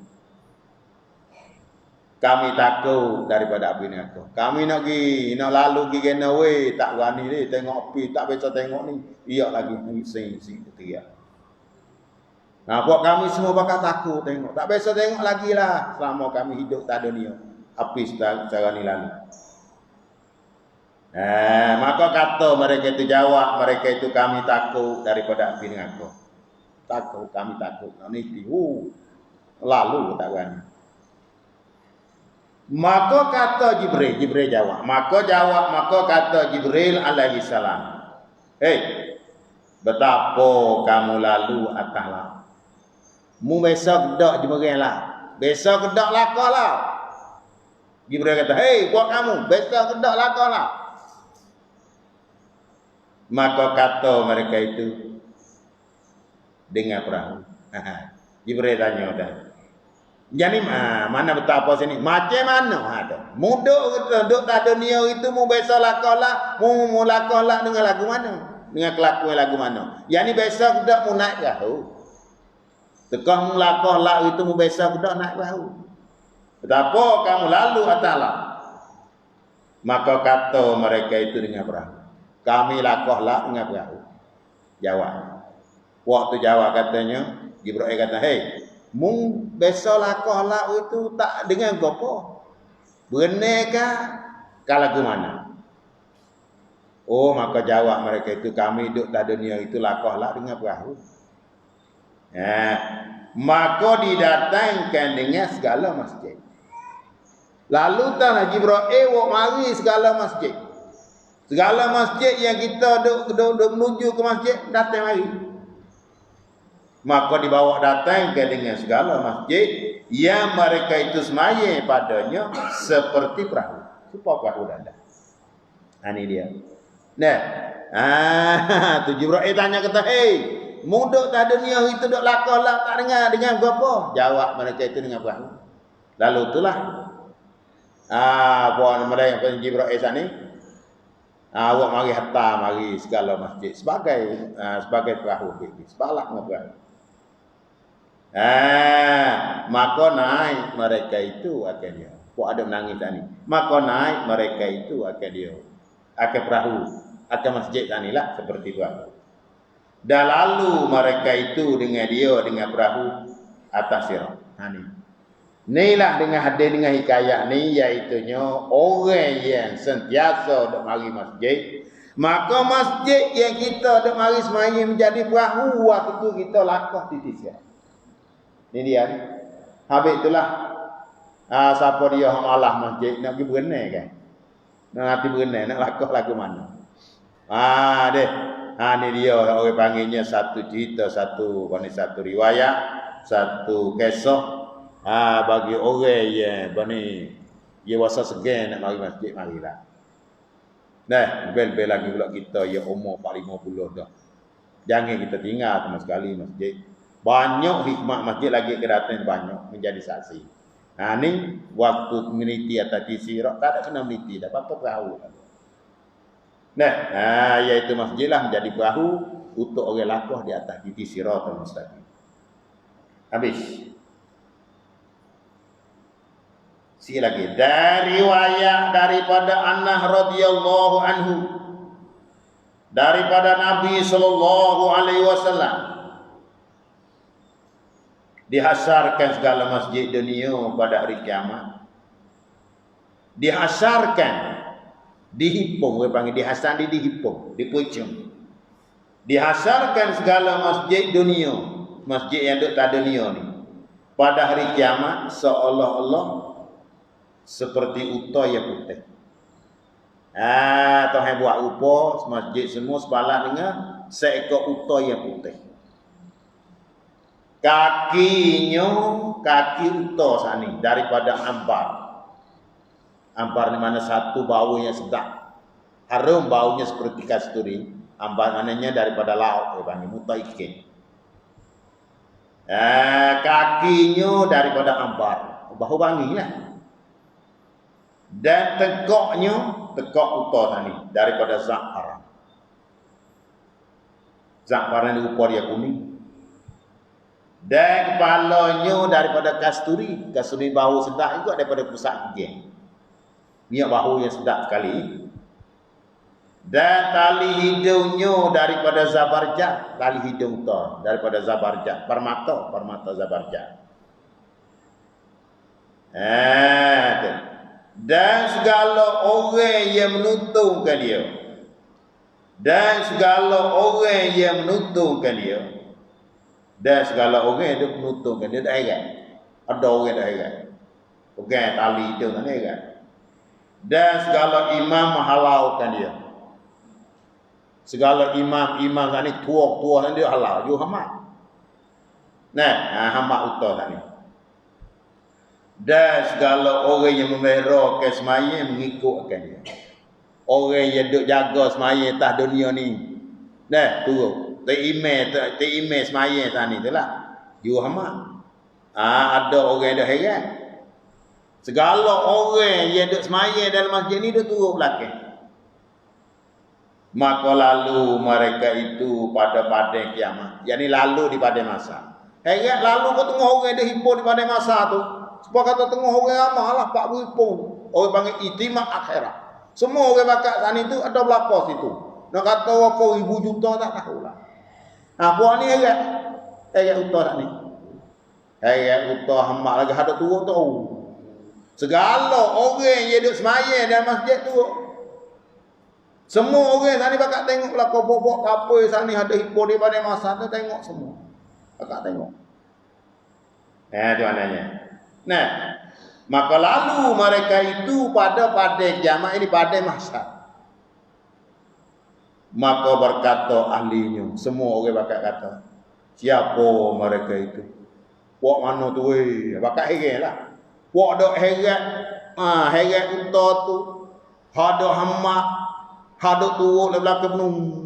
Kami takut daripada api neraka. Kami nak lalu pergi kena tak berani ni tengok api, tak biasa tengok ni. Iya lagi sing teriak. Buat kami semua bakal takut tengok. Tak biasa tengok lagi lah selama kami hidup tak ada ni. Api secara ni lalu. Maka kata mereka itu jawab, mereka itu kami takut daripada api neraka. Takut, kami takut. Lalu tak berani. Maka kata Jibril jawab. Maka kata Jibril alaihi salam. Betapa kamu lalu atas laut. Mu besok dak Jibril lah. Besok dak lakah lah. Jibril kata, buat kamu besok dak lakah lah. Maka kata mereka itu dengan perahu. Jibril tanya dah. Jadi mana betapa sini? Macam mana ada? Mudah kita duk tak dunia itu mu biasa lakolah, mu lakolah dengan lagu mana? Dengan kelakuan lagu mana? Yani biasa kita mu naik perahu. Tekah mu lakolah itu mu biasa kita naik perahu. Betapa kamu lalu atalah? Maka kata mereka itu dengan perahu. Kami lakolah dengan perahu. Jawab. Waktu jawab katanya, Jibril kata, "Hei, mung besok lakoh itu tak dengan gopo. Benarkah kalau ke mana?" Oh, maka jawab mereka itu, kami duduk di dunia itu lakohlah dengan perahu. Maka didatangkan dengan segala masjid. Lalu tanah Jibril wak mari segala masjid. Segala masjid yang kita duduk menuju ke masjid, datang mari. Maka dibawa datang ke dengan segala masjid yang mereka itu semaya padanya seperti perahu. Supaya perahu datang. Ini dia. Nah, tu Jibril tanya kata, "Hei, muduk tak dunia itu duk lakolah tak dengar dengan apa?" Jawab mereka itu dengan perahu. Lalu itulah buat mereka Jibril ni, awak mari hatta mari segala masjid sebagai perahu ini, sebalak dengan perahu. Maka naik mereka itu akan dia. Kok ada menangis tadi. Maka naik mereka itu akan dia. Akan perahu. Akan masjid tadi lah. Seperti itu. Dan lalu mereka itu dengan dia. Dengan perahu. Atas sirat. Inilah dengan hadir dengan hikayat ni. Iaitunya orang yang sentiasa duk mari masjid. Maka masjid yang kita duk mari semaya menjadi perahu. Waktu tu kita lakuh di sirat. Ini dia ni. Habis itulah siapa dia yang malah masjid nak pergi berenang kan. Nak hati berenang nak laku mana. Deh. Ni dia orang panggilnya satu cerita, satu riwayat, satu kisah bagi orang yang bani dia wasa segan nak mari masjid marilah. Nah, bel-bel lagi pula kita yang umur 50 dah. Jangan kita tinggal sama sekali masjid. Banyak hikmah masjid lagi kedatangan banyak menjadi saksi. Ni waktu meneliti atas sirat tak ada kena meneliti, dah apa perahu. Nah, iaitu masjid lah menjadi perahu untuk orang lakuh di atas titi sirat al-mustaqim. Habis. Sikit lagi. Dari riwayat daripada Anas radhiyallahu anhu, daripada Nabi sallallahu alaihi wasallam, dihasarkan segala masjid dunia pada hari kiamat. Dihasarkan, dihipung, dia panggil dihasar, dihipung, dipucung. Dihasarkan segala masjid dunia, masjid yang duduk pada dunia ni, pada hari kiamat seolah-olah seperti unta yang putih. Tuhan buat rupa masjid semua sebalah dengan seekor unta yang putih. Kakinya kaki unta sana daripada ambar. Ambar di mana satu baunya sedap. Harum baunya seperti kasturi. Ambar mananya daripada laut, panggil mutaikin. Kakinya daripada ambar. Bau wangilah. Dan tekok unta sana daripada za'faran. Za'faran itu rupa dia kuning. Dan kepalanya daripada kasturi. Kasturi bahu sedap juga daripada pusat gigi. Minyak bahu yang sedap sekali. Dan tali hidungnya daripada zabarjad. Tali hidung tu daripada zabarjad. Permata zabarjad. Dan segala orang yang menuntungkan dia. Dan segala orang yang menuntungkan dia. Dan segala orang yang menuntungkan dia tak heran. Ada orang tak heran. Orang tali itu tak heran. Dan segala imam menghalaukan dia. Segala imam tadi tua dia halau. You hamat. Hamat utah tadi. Dan segala orang yang memelihara ke semaya mengikutkan dia. Orang yang duk jaga semaya atas dunia ni. Dah turun. Ti email semaya sana itulah. You Muhammad. Ada orang dah heran. Segala orang yang duduk semaya dalam masjid ni dia turun belakang. Maka lalu mereka itu pada padang kiamat. Yang ni lalu di padang masa. Heran lalu ke tengah orang dia himpun di padang masa tu. Sebab kata tengah orang ramah lah 40 himpun. Orang panggil itimak akhirat. Semua orang bakat sana tu ada belakang situ. Nak kata apa ribu juta tak tahulah. Buat ni heran. Heran utah tak ni. Heran utah hamak lagi ada turun tu. Segala orang yang duduk semaya dalam masjid tu. Semua orang sana bakat tengok lah kau apa sana ada himpun di pada masa tu tengok semua. Bakat tengok. Tu anaknya. Nah, maka lalu mereka itu pada kiamat ini pada masa. Maka berkata ahlinya, semua orang bakat kata, siapa mereka itu? Buat mana tu bakat heran lah. Buat dok heran, heran unta tu, ada hamak, ada turun di belakang penuh.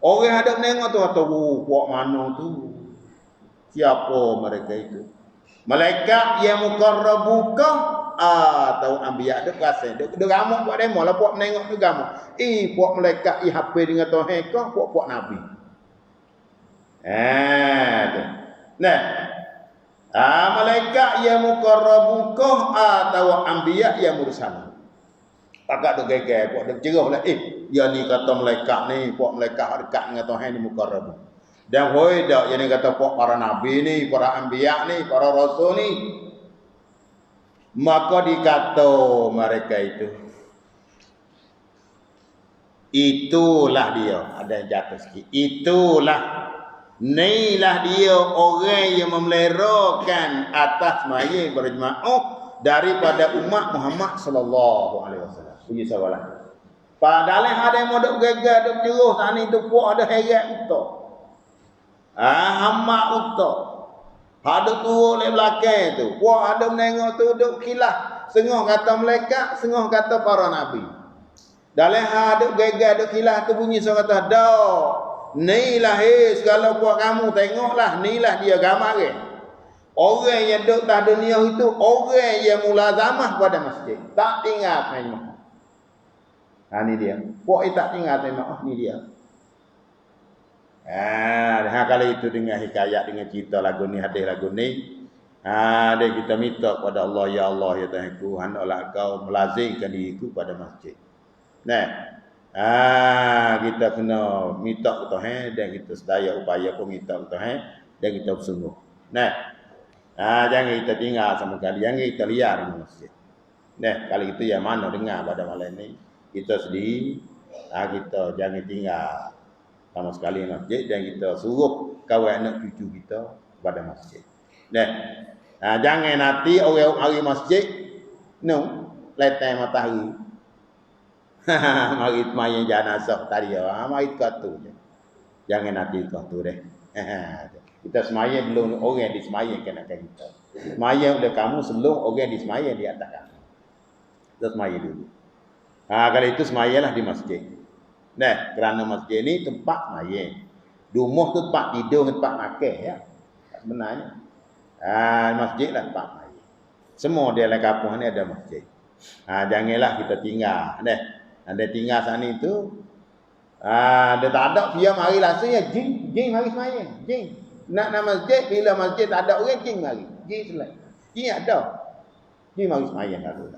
Orang ada menengok tu atau buat mana tu? Siapa mereka itu? Malaikat yang mukarrabuka atau anbiya ada kuasa. Dia ramuk buat demo lah buat menengok tu gamu. Buat malaikat HP dengan Tuhan ke buat nabi. Tu. Nah. Malaikat yang mukarrabuka atau anbiya yang mursal. Agak tu geger buat dia cerah lah. Ya ni kata malaikat ni, buat malaikat dekat dengan Tuhan ni mukarrabuk. Dan hoi dak yang kata para nabi ni, para anbiya ni, para rasul ni. Maka dikata mereka itu. Itulah dia. Ada yang jatuh sikit. Itulah. Inilah dia orang yang memeliharakan atas maya berjemaah daripada umat Muhammad sallallahu alaihi wasallam. Puji sawalah. Padahal ada yang modok gegar duk jeruh sana itu puak ada heret utak. Hamak utak. Ada turun di belakang tu. Puak ada menengok tu duk kilah. Sengah kata malaikat, sengah kata para nabi. Dalam ada gegar duk kilah tu bunyi suara kata dak. Nilah segala puak kamu tengoklah nilah dia gambar ke. Orang yang duduk tak dunia itu orang yang mulazamah pada masjid. Tak tinggal main. Ni dia. Puak tak tinggal tengok ni dia. Kalau itu dengan hikayat dengan cerita lagu ni hadis lagu ni. Dia kita minta kepada Allah ya Allah ya Tuhanku hendaklah kau melazimkan diriku pada masjid. Nah. Kita kena minta ke Tuhan dan kita sedaya upaya pun minta ke Tuhan dan kita bersungguh. Nah. Jangan kita tinggal sama kali, jangan kita liar di masjid. Nah, kalau itu ya mana dengar pada malam ni kita sedih, kita jangan tinggal sama sekali di masjid dan kita suruh kawan anak cucu kita pada masjid. Nah. Jangan nanti orang hari masjid letai matahari. Mari main jenazah tadi mari katu je. Jangan nanti katu deh. Kita semayang belum orang di semayang kena kita. Semayang udah kamu sebelum orang di semayang di atas kamu. Kita semayang dulu. Kalau itu semayanglah di masjid. Nah, kerana masjid ni tempat semayang. Rumah tu tempat tidur, tempat makan ya. Sebenarnya. Masjid lah tempat semayang. Semua di dalam kampung ni ada masjid. Janganlah kita tinggal. Ada tinggal sana itu. Dia tak ada dia mari rasanya jin mari semayang. Jin. Nak masjid bila masjid tak ada orang jin mari. Jin selai. Jin ada. Jin mari semayang lalu.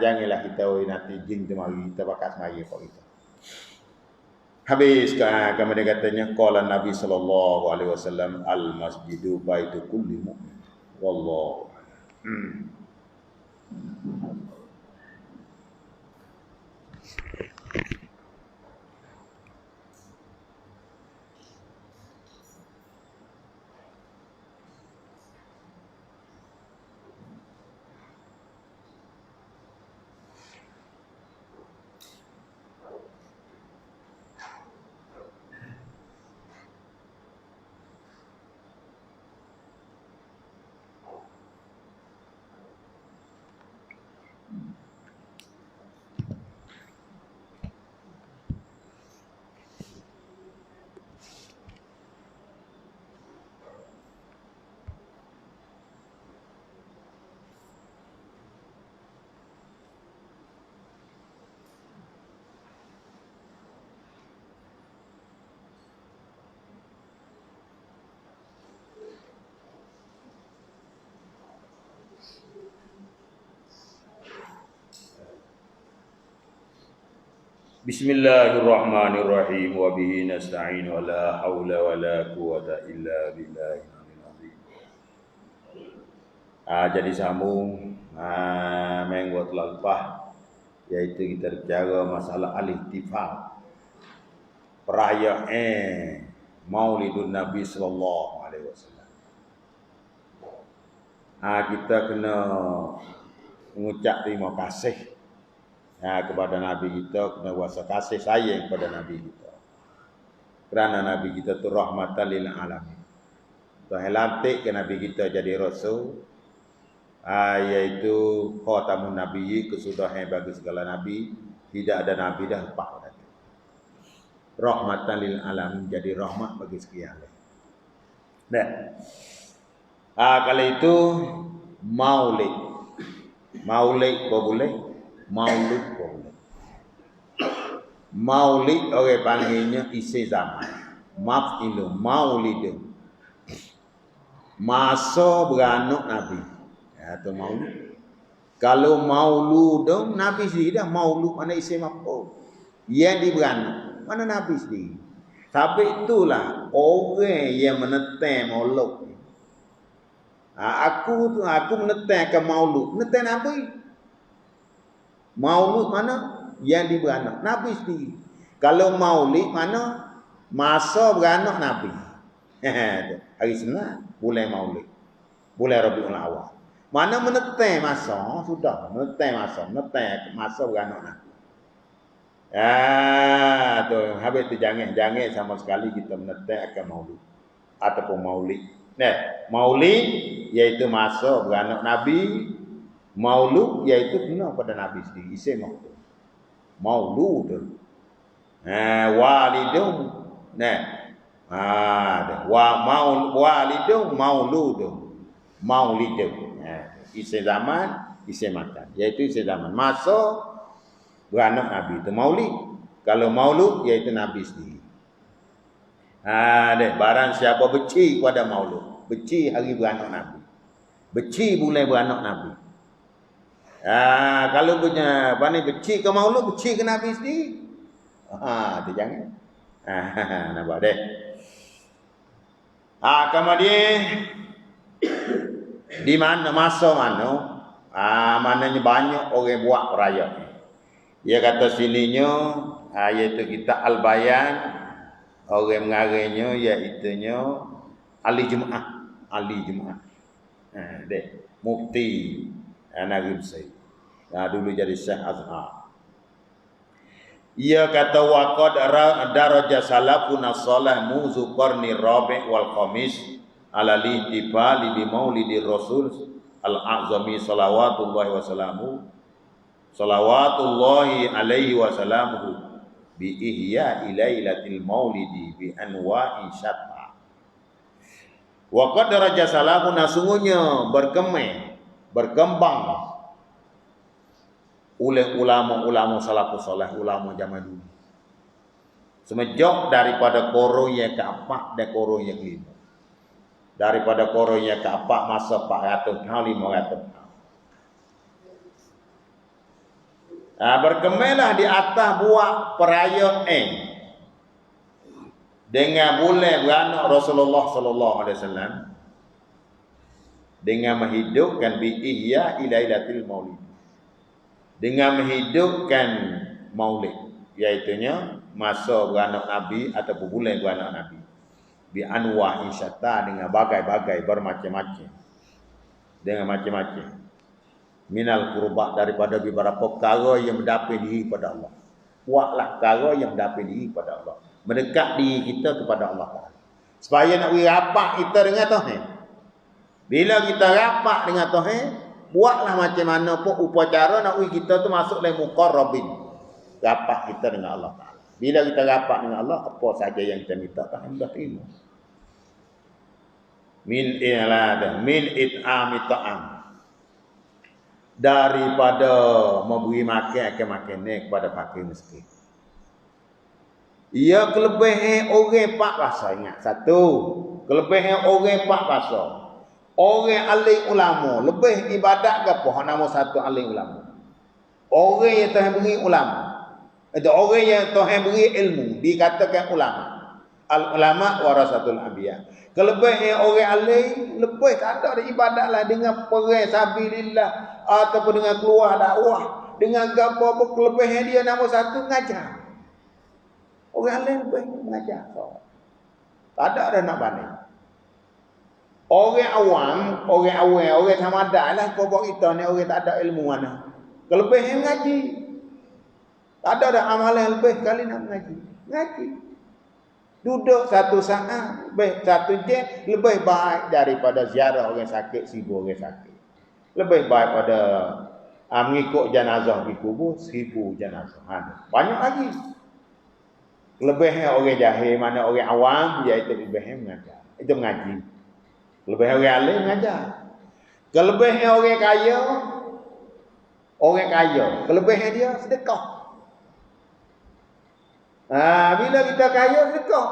Janganlah kita nanti jin tu mari kita bakal semayang kau kita. Habis kemudian katanya qala Nabi sallallahu alaihi wasallam al masjidu baitu kulli mu'min. Wallahu Bismillahirrahmanirrahim wa bihi nasta'in wa la haula wa la quwata illa billahil aliyyil azim. Jadi sambung minggu telah lepas, iaitu kita bicara masalah al-ihtifal, perayaan Maulidun Nabi sallallahu alaihi wasallam. Kita kena mengucap terima kasih kepada Nabi kita, kena rasa kasih sayang kepada Nabi kita. Kerana Nabi kita tu rahmatan lil alamin. Tuhan lantik ke Nabi kita jadi rasul, iaitu khatamun nabiyyi, kesudahan bagi segala nabi. Tidak ada nabi dah lepas pada itu. Rahmatan lil alamin, jadi rahmat bagi sekian. Nah, kalau itu maulid. Maulid boleh, maulud boleh. Maulid orang panggilnya isi zaman. Maf'ilu maulid. Masa beranak Nabi. Atau maulud. Kalau maulud Nabi sendiri dah, maulud mana isi maf'ul. Yang diberanak mana Nabi sendiri. Tapi itulah orang yang menentang maulud. Aku menentang ke maulud. Menentang Nabi. Maulud mana? Yang diberanak Nabi sendiri. Kalau maulid mana? Masa beranak Nabi. Hari Senin bulan maulid. Bulan Rabiul Awal. Mana menentang masa? Sudah menentang masa beranak Nabi. Tu habis tu jangan sama sekali kita menentang akan maulid ataupun maulid. Maulid iaitu masa beranak Nabi. Maulud iaitu kena pada Nabi sendiri. Isi maulud. Walidun. Walidun mauludun. Maulidun. Isi zaman, isi makan. Iaitu isi zaman. Masa beranak Nabi itu maulid. Kalau maulud iaitu Nabi sendiri. Barang siapa benci kepada maulud, benci hari beranak Nabi, benci bulan beranak Nabi. Kalau punya benci ke maulud, benci ke Nabi sendiri. Tu jangan. Nampak deh. Kemudian di mana masa mana? Mananya banyak orang buat perayaan. Dia kata sininya, iaitu kita Al-Bayan, orang mengarangnya iaitunya Ali Jumaah. Ali Jumaah. Deh, Mufti Narib Said. Dulu jadi Syekh Azhar. Ia kata waqad daraja salafuna salih muzu qarni rabi' wal khamis ala lihtifali bi maulidir rasul al-a'zami salawatullahi alaihi wa salamuhu bi ihya'i lailatil maulidi bi anwa'i syatta. Waqad daraja salafuna, sungguhnya berkembang oleh ulama-ulama salafus saleh, ulama zaman dulu. Semenjak daripada korun yang keempat dan korun yang kelima. Daripada korun yang keempat masa 400 tahun, 500 tahun. Berkembanglah di atas buat perayaan dengan bulan beranak Rasulullah sallallahu alaihi wasallam, dengan menghidupkan bi ihya ilailatil maulid, dengan menghidupkan maulid, iaitunya masa beranak Nabi ataupun bulan beranak Nabi, bi anwa'i syatta, dengan bagai-bagai bermacam-macam, dengan macam-macam minal qurbat, daripada beberapa perkara yang mendapat diri pada Allah. Buatlah perkara yang mendapat diri pada Allah, mendekat diri kita kepada Allah, supaya nak rapat kita dengan Tuhan. Bila kita rapat dengan Tuhan, buatlah macam mana pun upacara nak kita tu masuk dalam muqarrabin, rapat kita dengan Allah Taala. Bila kita rapat dengan Allah, apa saja yang kita minta Tuhan dah terima. Min it'ami ta'am, daripada memberi makan kepada fakir miskin. Ia kelebihan orang 4 bahasa. Ingat, satu, kelebihan orang 4 bahasa. Orang alim ulama lebih ibadat ke apa? Nama satu alim ulama. Orang yang Tuhan beri ulama. Itu orang yang Tuhan beri ilmu, dikatakan ulama. Al-ulama warasatul anbiya. Kelebihnya orang alim, lebih tak ada ibadatlah dengan perang sabilillah ataupun dengan keluar dakwah, dengan gapo kelebihnya dia nombor satu ngajar. Orang alim lebih mengajar. Tak ada nak banding. Orang awam, orang samadah lah kau buat kita ni orang tak ada ilmu mana. Kelebihnya mengaji. Tak ada amalan yang lebih kali nak mengaji. Ngaji. Duduk satu saat, satu jam lebih baik daripada ziarah orang sakit, sibuk orang sakit. Lebih baik pada mengikut jenazah di kubur, 1000 jenazah. Banyak lagi. Lebihnya orang jahil, mana orang awam, iaitu lebihnya mengajar. Itu mengaji. Lebihnya orang alim mengajar. Kelebihnya orang kaya, kelebihnya dia sedekah. Bila kita kaya sedekah.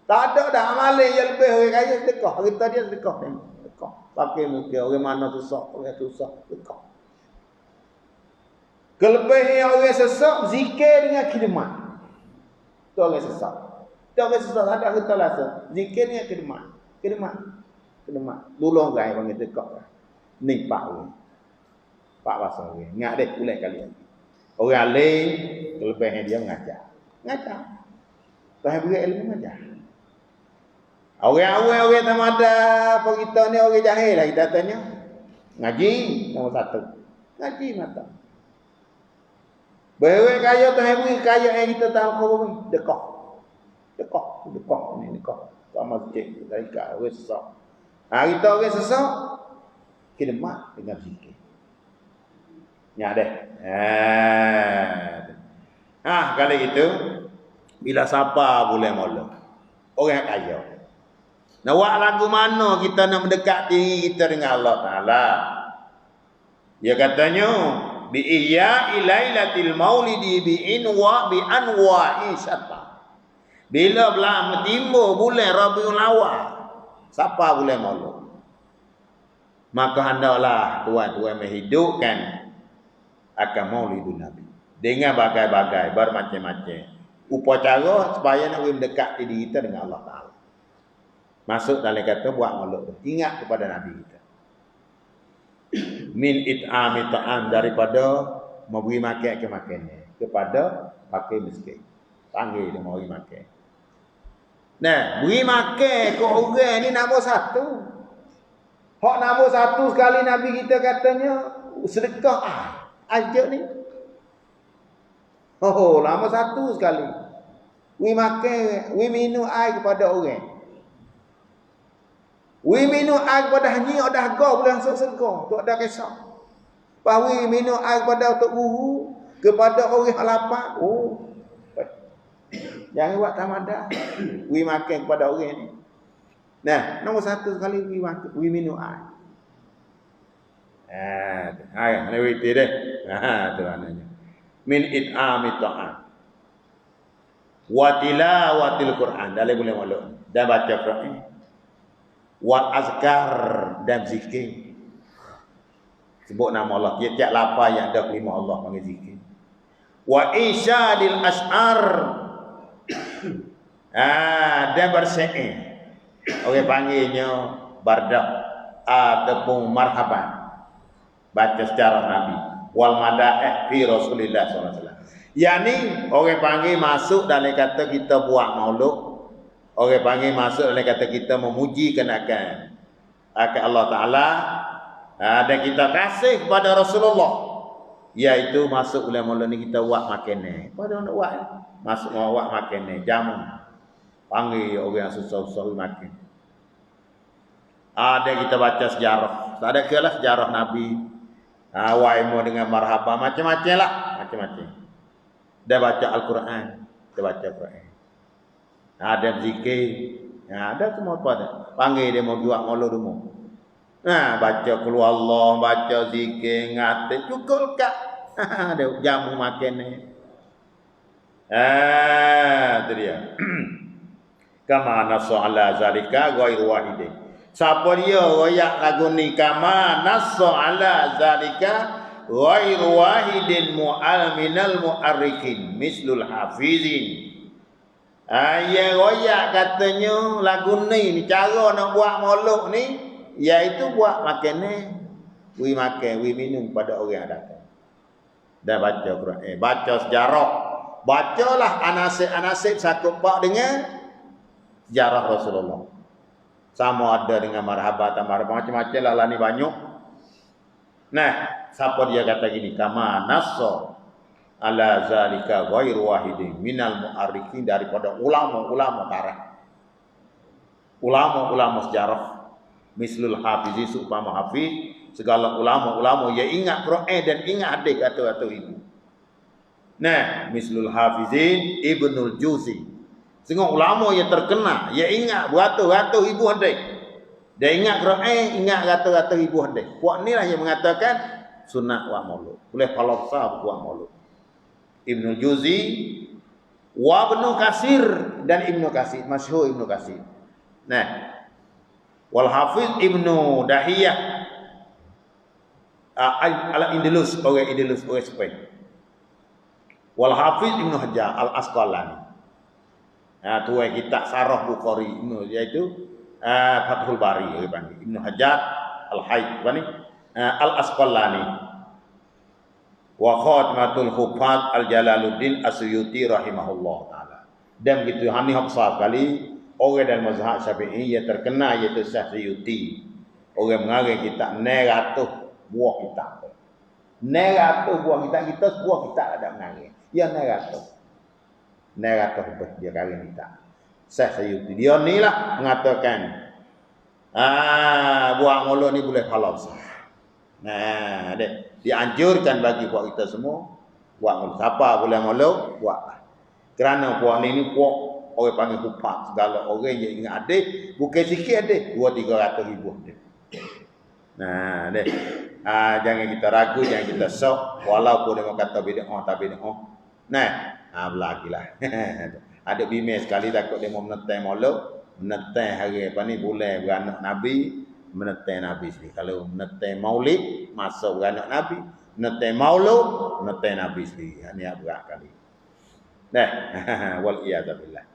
Tak ada dah amalan yang lebih orang kaya sedekah. Kita dia sedekah. Sedekah. Pakai muka orang mana susah, orang susah sedekah. Kelebihan orang sesak zikir dengan khidmat. Tu orang sesak. Tu orang sesak ada kita rasa. Zikir dengan khidmat. Khidmat. Tolong gaya panggil sedekah. Ni pak orang. Pak pasal orang. Ingat deh pulai kali lagi. Orang alim kelebihan dia mengajar. Ngajar. Tuhan beri ilmu mengajar. Orang tamada apa kita ni orang jahil lah kita tanya. Ngaji nombor satu. Ngaji mata. Bewe kaya Tuhan beri kaya yang kita tahu kau beri. Dekah. Ni dekah. Sama masjid dari kat orang sesak. Kita orang sesak khidmat dengan zikir. Ya deh. Kalau gitu bila siapa boleh mula? Orang kaya. Nak buat lagu mana kita nak mendekati kita dengan Allah Taala? Dia katanya bi ihya'i lailatil maulidi bi anwa'i syatta. Bila belah timbul bulan Rabiul Awal, siapa boleh mula? Maka hendaklah tuan-tuan menghidupkan akan maulidun Nabi dengan bagai-bagai bermacam-macam upacara supaya nak mendekati diri kita dengan Allah Taala. Masuk dalam kata buat maulid, ingat kepada Nabi kita. Min it'ami ta'am, daripada memberi makan ke makanan kepada pakai miskin. Panggil dia memberi makan. Nah, beri makan ke orang ni nombor satu. Hak nombor satu sekali Nabi kita katanya sedekah aja ni. Nombor satu sekali. We makan, we minum air kepada orang. We minum air kepada hanya dah gau boleh langsung sedekah. Tu ada kisah. Bah we minum air kepada tok guru, kepada orang lapar. Jangan buat tamadah. We makan kepada orang ni. Nah, nombor satu sekali we minum air. Ni witi deh. Tu maknanya. Min it'ami ta'am wa tilawatil Quran, dalil boleh maklum, dan baca Quran, wal azkar, dan zikir. Sebut nama Allah, tiap-tiap lapar yang ada kelima Allah panggil zikir. Wa isyadil ash'ar, dan bersyair. Orang panggilnya bardak ataupun marhaban, baca sejarah Nabi. Wal madaih fi Rasulillah sallallahu alaihi wasallam. Yani orang panggil masuk dalam kata kita buat maulud. Orang panggil masuk dalam kata kita memuji kenakan Allah Taala, dan kita kasih kepada Rasulullah. Iaitu masuk dalam maulud ni kita buat makanan. Pada nak buat masuk buat makanan jamu. Panggil orang yang susah-susah makan. Ada kita baca sejarah. Tak ada kelah sejarah Nabi. Waimu dengan marhaba, macam-macam lah. Macam-macam. Dia baca Al-Quran. Dia baca Quran. Ada zikir. Ada semua pada. Panggil dia mau buat maulud dulu. Baca keluar Allah, baca zikir, ngate. Cukup kak. Ada jamu makan ni. Itu dia. Kama nasu ala zalika ghairu wahidin. Siapa dia royak lagu ni kama nasu ala zalika ghairu wahidin minal mu'arrikin mislul hafizin. Ya royak katanya lagu ni cara nak buat molek ni iaitu buat makan ni. Wi makan, wi minum pada orang yang datang. Dan baca Quran, baca sejarah. Bacalah anasib-anasib sakut pak dengan sejarah Rasulullah. Sama ada dengan marhabat, macam-macam lah ni banyak. Nah, siapa dia kata gini? Kama nassa ala zalika ghairu wahidin minal mu'arrikin, daripada ulama-ulama tarikh. Ulama-ulama sejarah. Mislul hafizi, supama hafiz, segala ulama-ulama yang ingat Quran dan ingat hadis kata-kata itu. Nah, mislul hafizin Ibnul Juzi. Semua ulama yang terkenal, yang ingat beratus-ratus ribu hadis. Dia ingat Quran, ingat kata-kata ribu hadis. Puak ni lah yang mengatakan sunat wa maulud. Boleh falsafah buat maulud. Ibnul Juzi wa Ibnu Katsir dan Ibnu Katsir, masyhur Ibnu Katsir. Nah, wal Hafiz Ibnu Dahiyah al-Indalus, orang Indalus, orang Spain. Wal Hafiz Ibnu Hajar al-Asqalani. Tu kitab Sarah Bukhari iaitu Fathul Bari Ibnu Hajar al-Haythami al-Asqalani. Wa Khatimatul Hufaz al-Jalaluddin As-Suyuti rahimahullah taala. Dan begitu hani hafsah sekali orang dalam mazhab Syafi'i yang terkenal iaitu Syekh Suyuti. Orang mengarang kitab 900 buah kitab. 900 buah kitab, kita sebuah kitab ada mengarang. Ya 900 lebih dia karang kitab. Syekh Suyuti. Dia ni lah mengatakan buah mulut ni boleh halal sah. Nah, dianjurkan bagi buat kita semua buat mulut. Siapa boleh mulut, buatlah. Kerana puak ni puak orang panggil kupak. Segala orang yang ingat ada, bukan sikit ada, 200-300 ribu ada. Nah, jangan kita ragu, jangan kita sok. Walaupun dia kata bid'ah, tak bid'ah. Nah, belagilah. Ada bimeh sekali takut dia mau menentang mulut, menentang hari apa ni, bulan beranak Nabi, menentang Nabi sendiri. Kalau menentang maulid, masuk beranak Nabi. Menentang maulud, menentang Nabi sendiri. Ini berat kali. Wal iyadzabillah.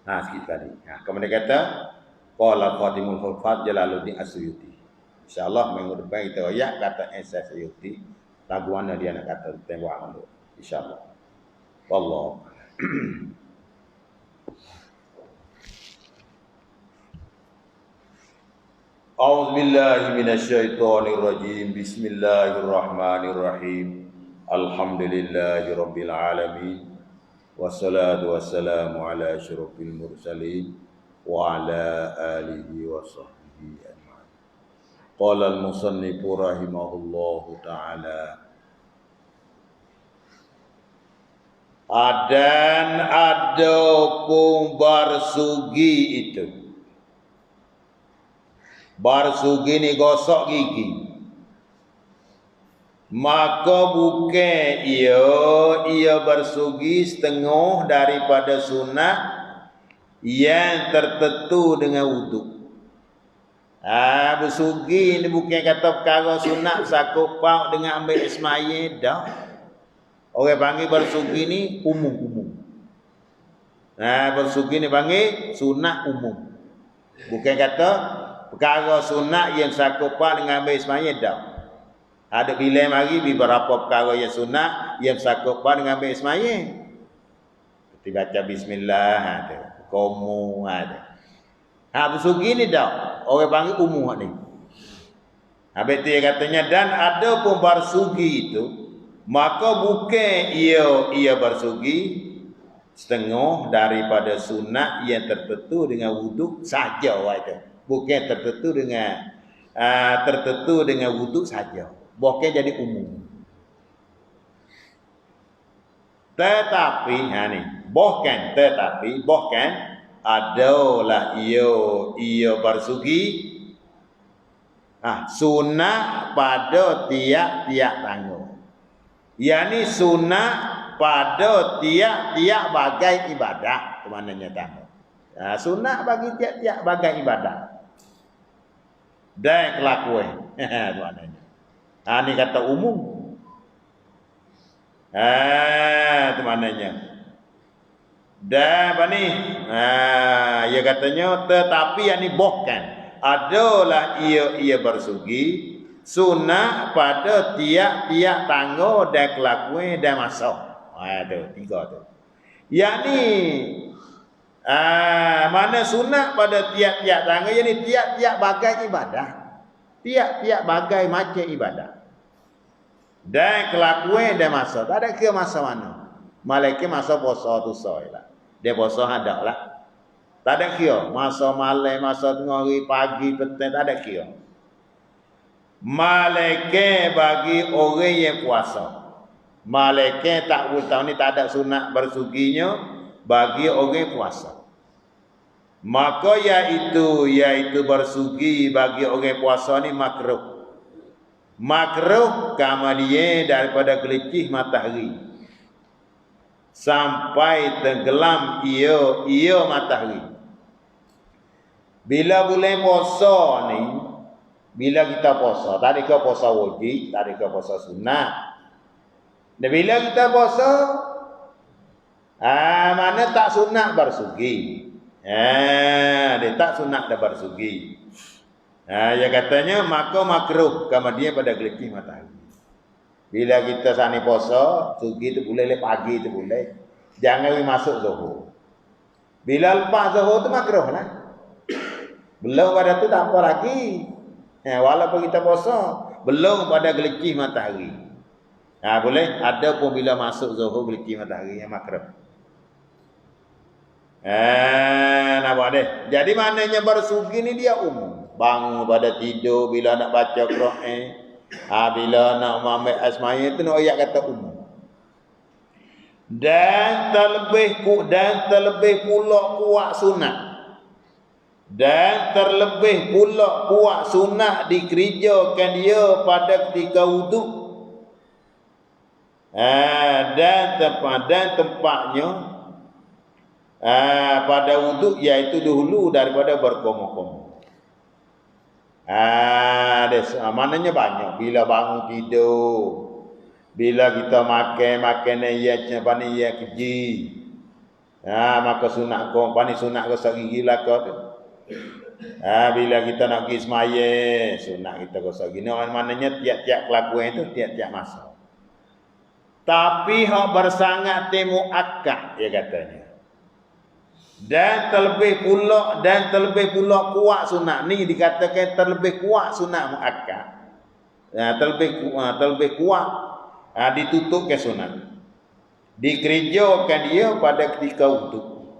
Sikit tadi. Kemudian kata qala Fatimul Hufaz Jalaluddin As-Suyuti. InsyaAllah minggu depan kita royak kata Syekh Suyuti. Lagu mana dia nak kata tembak malu. InsyaAllah. Wallahu A'udzu billahi minasyaitonir rajim. Bismillahirrahmanirrahim. Alhamdulillahirabbil alamin. Wassalatu wassalamu ala asyrofil mursalin wa ala alihi wa sahbihi ajma'in. Qala al-musannifu rahimahullahu ta'ala. Dan ada pun barsugi itu. Barsugi ni gosok gigi. Maka bukan ia bersugi setengah daripada sunat yang tertentu dengan wuduk. Bersugi ni bukan kata perkara sunat sakut pauk dengan ambil ismail dah. Orang panggil bersugi ni umum-umum. Bersugi ni panggil sunat umum. Bukan kata perkara sunat yang sakut pauk dengan ambil ismail dah. Ada bila mari beberapa perkara yang sunat yang sakut pa dengan ambil ismail. Seperti baca bismillah ada, komu ada. Bersugi ni dah orang panggil umum ni. Habis dia katanya dan ada pun bersugi itu, maka bukan ia bersugi setengah daripada sunat yang tertentu dengan wuduk saja itu. Bukan tertentu dengan wuduk saja. Bukan jadi umum. Tetapi bahkan adalah ia bersugi sunat pada tiap-tiap tanggung. Yani sunat pada tiap-tiap bagai ibadah. Ke mananya tanggung. Sunat bagi tiap-tiap bagai ibadah. Dan kelakuan. Maknanya. Ni kata umum. Itu maknanya. Dan apa ni? Ia katanya tetapi yang ni bukan. Adalah ia bersugi sunat pada tiap-tiap tangga dan kelakuan dan masa. Ada 3 tu. Yang ni mana sunat pada tiap-tiap tangga, yang ni tiap-tiap bagai ibadah. Tiap-tiap bagai macam ibadah. Dan kelakuan dan masa. Tak ada kira masa mana. Malaikat masa puasa tu lah. Dia puasa hadap lah. Tak ada kira. Masa malam, masa tengah hari, pagi, petang, tak ada kira. Malaikat bagi orang yang puasa. Malaikat tak tahu ni tak ada sunat bersuginya bagi orang yang puasa. Maka iaitu bersugi bagi orang yang puasa ni makruh. Makruh kemudian daripada gelicih matahari sampai tenggelam ia matahari. Bila bulan puasa ni, bila kita puasa, tak ada ke puasa wajib, tak ada ke puasa sunat. Dan bila kita puasa, mana tak sunat bersugi. Dia tak sunat dah bersugi. Ya katanya maka makruh kemudian pada gelicih matahari. Bila kita sani puasa, sugi tu boleh pagi tu boleh. Jangan masuk zuhur. Bila lepas zuhur tu makruh lah. Belum pada tu tak apa lagi. Walaupun kita puasa, belum pada gelicih matahari. Boleh. Ada pun bila masuk zuhur gelicih matahari yang makruh. Nampak deh. Jadi maknanya bersugi ni dia umum. Bangun pada tidur bila nak baca Quran. Bila nak ambil asmaya tu nak ayat kata umum. Dan terlebih pula kuat sunat. Dan terlebih pula kuat sunat dikerjakan dia pada ketika wuduk. Dan tempatnya pada wuduk iaitu dahulu daripada berkomor-komor. Maknanya banyak. Bila bangun tidur, bila kita makan makanan yang apa ni yang keji, maka sunat kau pani sunat kau segigi lah kau tu. Bila kita nak pergi semaya, sunat kita kau segigi. Maknanya tiap-tiap kelakuan itu tiap-tiap masa. Tapi hak bersangat temu akad dia katanya. Dan terlebih pula kuat sunat ni dikatakan terlebih kuat sunat muakkad. Terlebih kuat ditutup ke sunat. Dikerjakan dia pada ketika wuduk.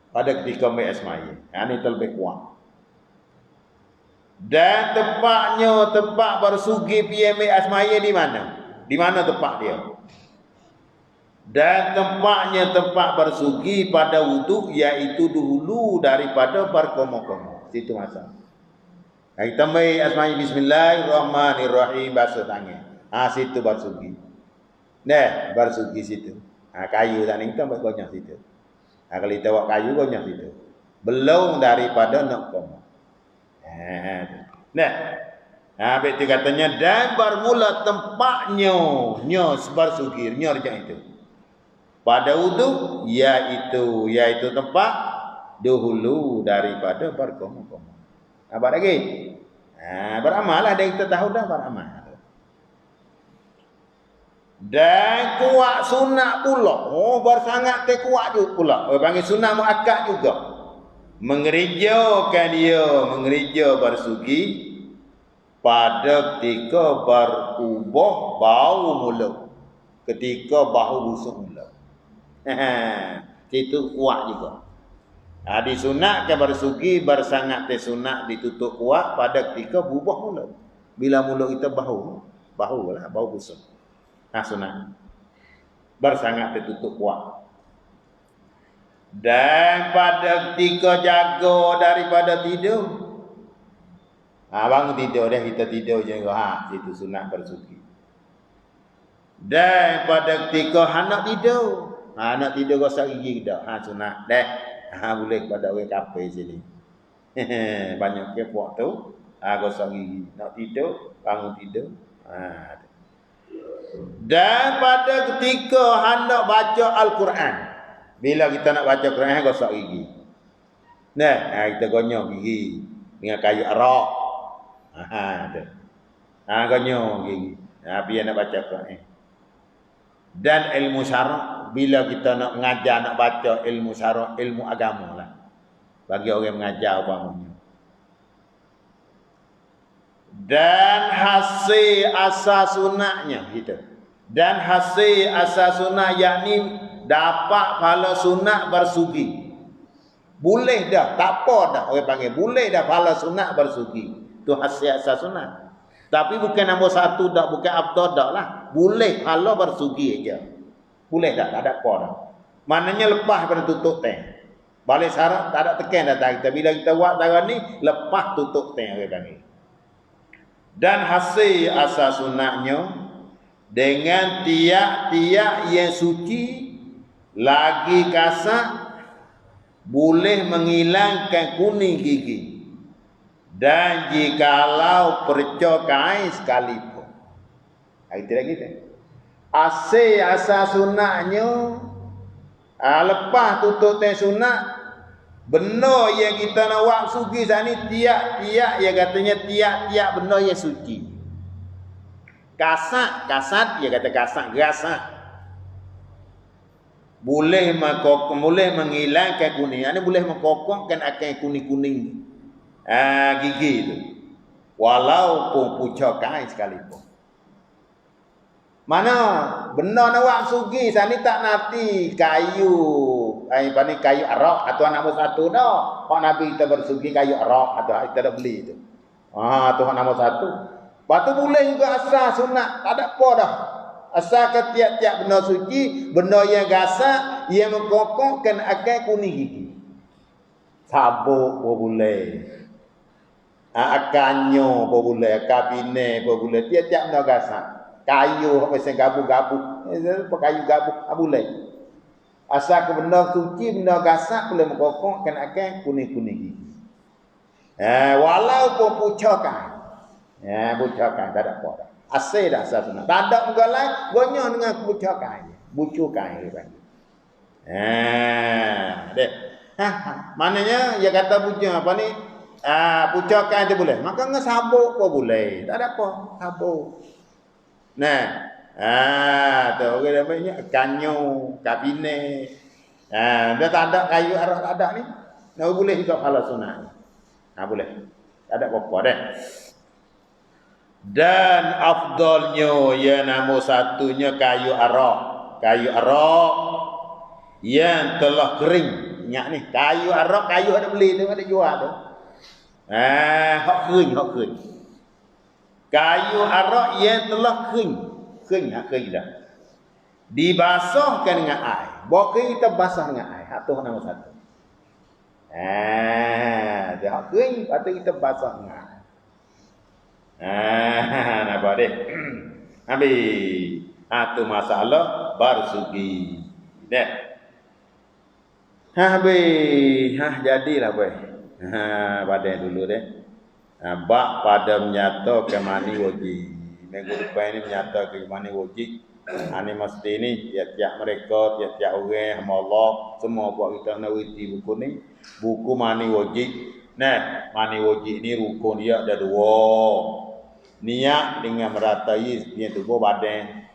Pada ketika asmaya. Ini terlebih kuat. Dan tempat bersugi PMA asmaya di mana? Di mana tempat dia? Dan tempat bersugi pada wuduk iaitu dahulu daripada berkomor-komor. Situ masa. Kita mai asma'i bismillahirrahmanirrahim basuh tangan. Situ bersugi. Bersugi situ. Kayu tak ni kita buat banyak situ. Kalau kita buat kayu banyak situ. Belum daripada nak komor. Betul katanya dan bermula tempatnya bersugi macam itu. Pada wuduk iaitu tempat dahulu daripada berkomor-komor. Apa lagi? Beramallah dan kita tahu dah beramal. Dan kuat sunat pula. Bersangat kuat juga pula. Panggil sunat muakkad juga. Mengereja bersugi pada ketika berubah bau mulut. Ketika bau busuk mulut. Itu kuat juga. Disunatkan bersugi bersangat sunat ditutup kuat pada ketika berubah mulut. Bila mulut kita bau busuk. Sunat. Bersangat tertutup kuat. Dan pada ketika jaga daripada tidur. Bangun tidur dah kita tidur je. Itu sunat bersugi. Dan pada ketika hendak tidur. Nak tidur gosok gigi dah. Sunat dah. Boleh pada orang kafir sini. Banyak kepok tu. Gosok gigi. Nak tidur, bangun tidur. Ha. Dan pada ketika hendak baca Al-Quran, bila kita nak baca Quran, gosok gigi. Nah, kita gonyok gigi dengan kayu arak. Gonyok gigi. Biar nak baca Quran. Dan ilmu syarak, bila kita nak mengajar, nak baca ilmu syarak, ilmu agama lah. Bagi orang mengajar umpamanya. Dan hasil asas sunatnya gitu. Dan hasil asas sunat yakni dapat pahala sunat bersugi. Boleh dah, tak apa dah orang panggil. Boleh dah pahala sunat bersugi. Tu hasil asas sunat. Tapi bukan nombor satu dah, bukan afdal dah lah. Boleh pahala bersugi aja. Boleh dah, tak ada apa dah. Maknanya lepas pada tutup tank. Balik syarat tak ada tekan datang kita. Bila kita buat cara ni, lepas tutup tank orang panggil. Dan hasil asas sunatnya dengan tiap-tiap yang suci lagi kasar boleh menghilangkan kuning gigi. Dan jikalau percokai sekalipun. Itu lagi tu. Hasil asas sunatnya lepas tutup tank sunat, benda yang kita nak buat suci saat ni tiap-tiap yang katanya tiap-tiap benda yang suci. Kasat dia kata kasat. Boleh menghilangkan kuning. Ini boleh mengkokokkan akan kuning-kuning gigi itu. Walaupun pucakai sekalipun. Mana benda nak buat sugi saat ni tak nanti kayu kayu arak atau nombor satu dah. Pak Nabi kita bersugi kayu arak atau kita dah beli tu. Tu nombor satu. Lepas tu boleh juga asal sunat, tak ada apa dah. Asal ke tiap-tiap benda suci, benda yang gasak, yang mengkokokkan akan kuning gigi. Sabuk pun boleh. Akanyo pun boleh, kabine pun boleh. Tiap-tiap benda gasak. Kayu apa sen gabu-gabu. Kayu gabu boleh. Asal ke benda suci, benda gasak boleh mengkokokkan akan kuning-kuning gigi. Walaupun pucakan. Pucakan tak ada apa dah. Asal dah asal sunat. Tak ada muka lain, gonyo dengan pucakan. Bucukan dia panggil. Dek. Maknanya dia kata pucuk apa ni? Pucakan dia boleh. Maka dengan sabuk pun boleh. Tak ada apa, sabuk. Nah, tu orang namanya kanyo, kabine. Dia tak ada kayu arak tak ada ni. Nah, boleh juga pahala sunat. Boleh. Tak ada apa-apa dah. Dan afdalnya yang nombor satunya kayu arak. Kayu arak yang telah kering. Ingat ni, kayu arak, kayu ada beli tu, ada jual tu. Hak kering. Kayu arak yang telah kering. Kering dah. Dibasahkan dengan air. Bawa kering kita basah dengan air. Hak tu nombor satu. Dia hak kering, lepas tu kita basah dengan air. Nampak deh. Habis. Tu masalah bersugi. Deh. Habis. Jadilah boy. Pada dulu deh. Bak pada menyatakan mani wajib. Minggu depan ini menyatakan mani wajib. Ini mesti ni tiap-tiap mereka, tiap-tiap orang, hamba Allah, semua buat kita nak witi buku ni. Buku mani wajib. Nah, mani wajib ni rukun dia ada dua. Niat dengan meratai dia tubuh badan.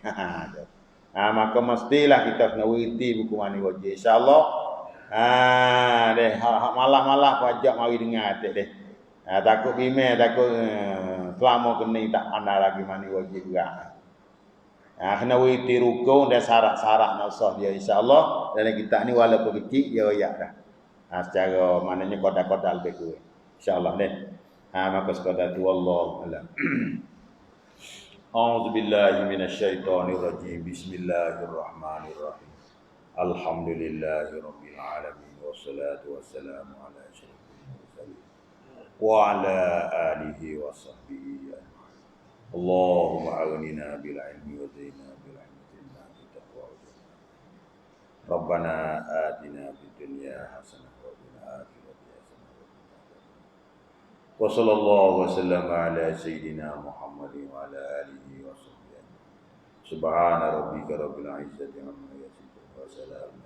Maka mestilah kita kena witi buku mani wajib. InsyaAllah. Deh, malah-malah pajak mari dengar atik deh. Takut email, takut selama kening tak pandai lagi mani wajib juga. Kena witi rukun dan syarat-syarat nak sah dia insya-Allah. Dalam kita ni walaupun kecil dia royak dah. Secara maknanya kodak-kodak lebih kurang. Insya-Allah deh. Maka sekadar tu wallahu alam. A'udzubillahi minasyaitonirrajim. Bismillahirrahmanirrahim. Alhamdulillahirabbil alamin wassalatu wassalamu ala asyrofil mursalin wa ala alihi wa sahbihi ajma'in. Allahumma aghnina bil ilmi wa zidna bil ilmi wa taqwa. Rabbana atina fid dunya hasanah wa fil akhirati hasanah wa qina adzabannar. Wa sallallahu wasallam ala sayyidina Muhammadin wa ala alihi wa sahbihi. Subhana rabbika rabbil izzati amma yasifun wa salamun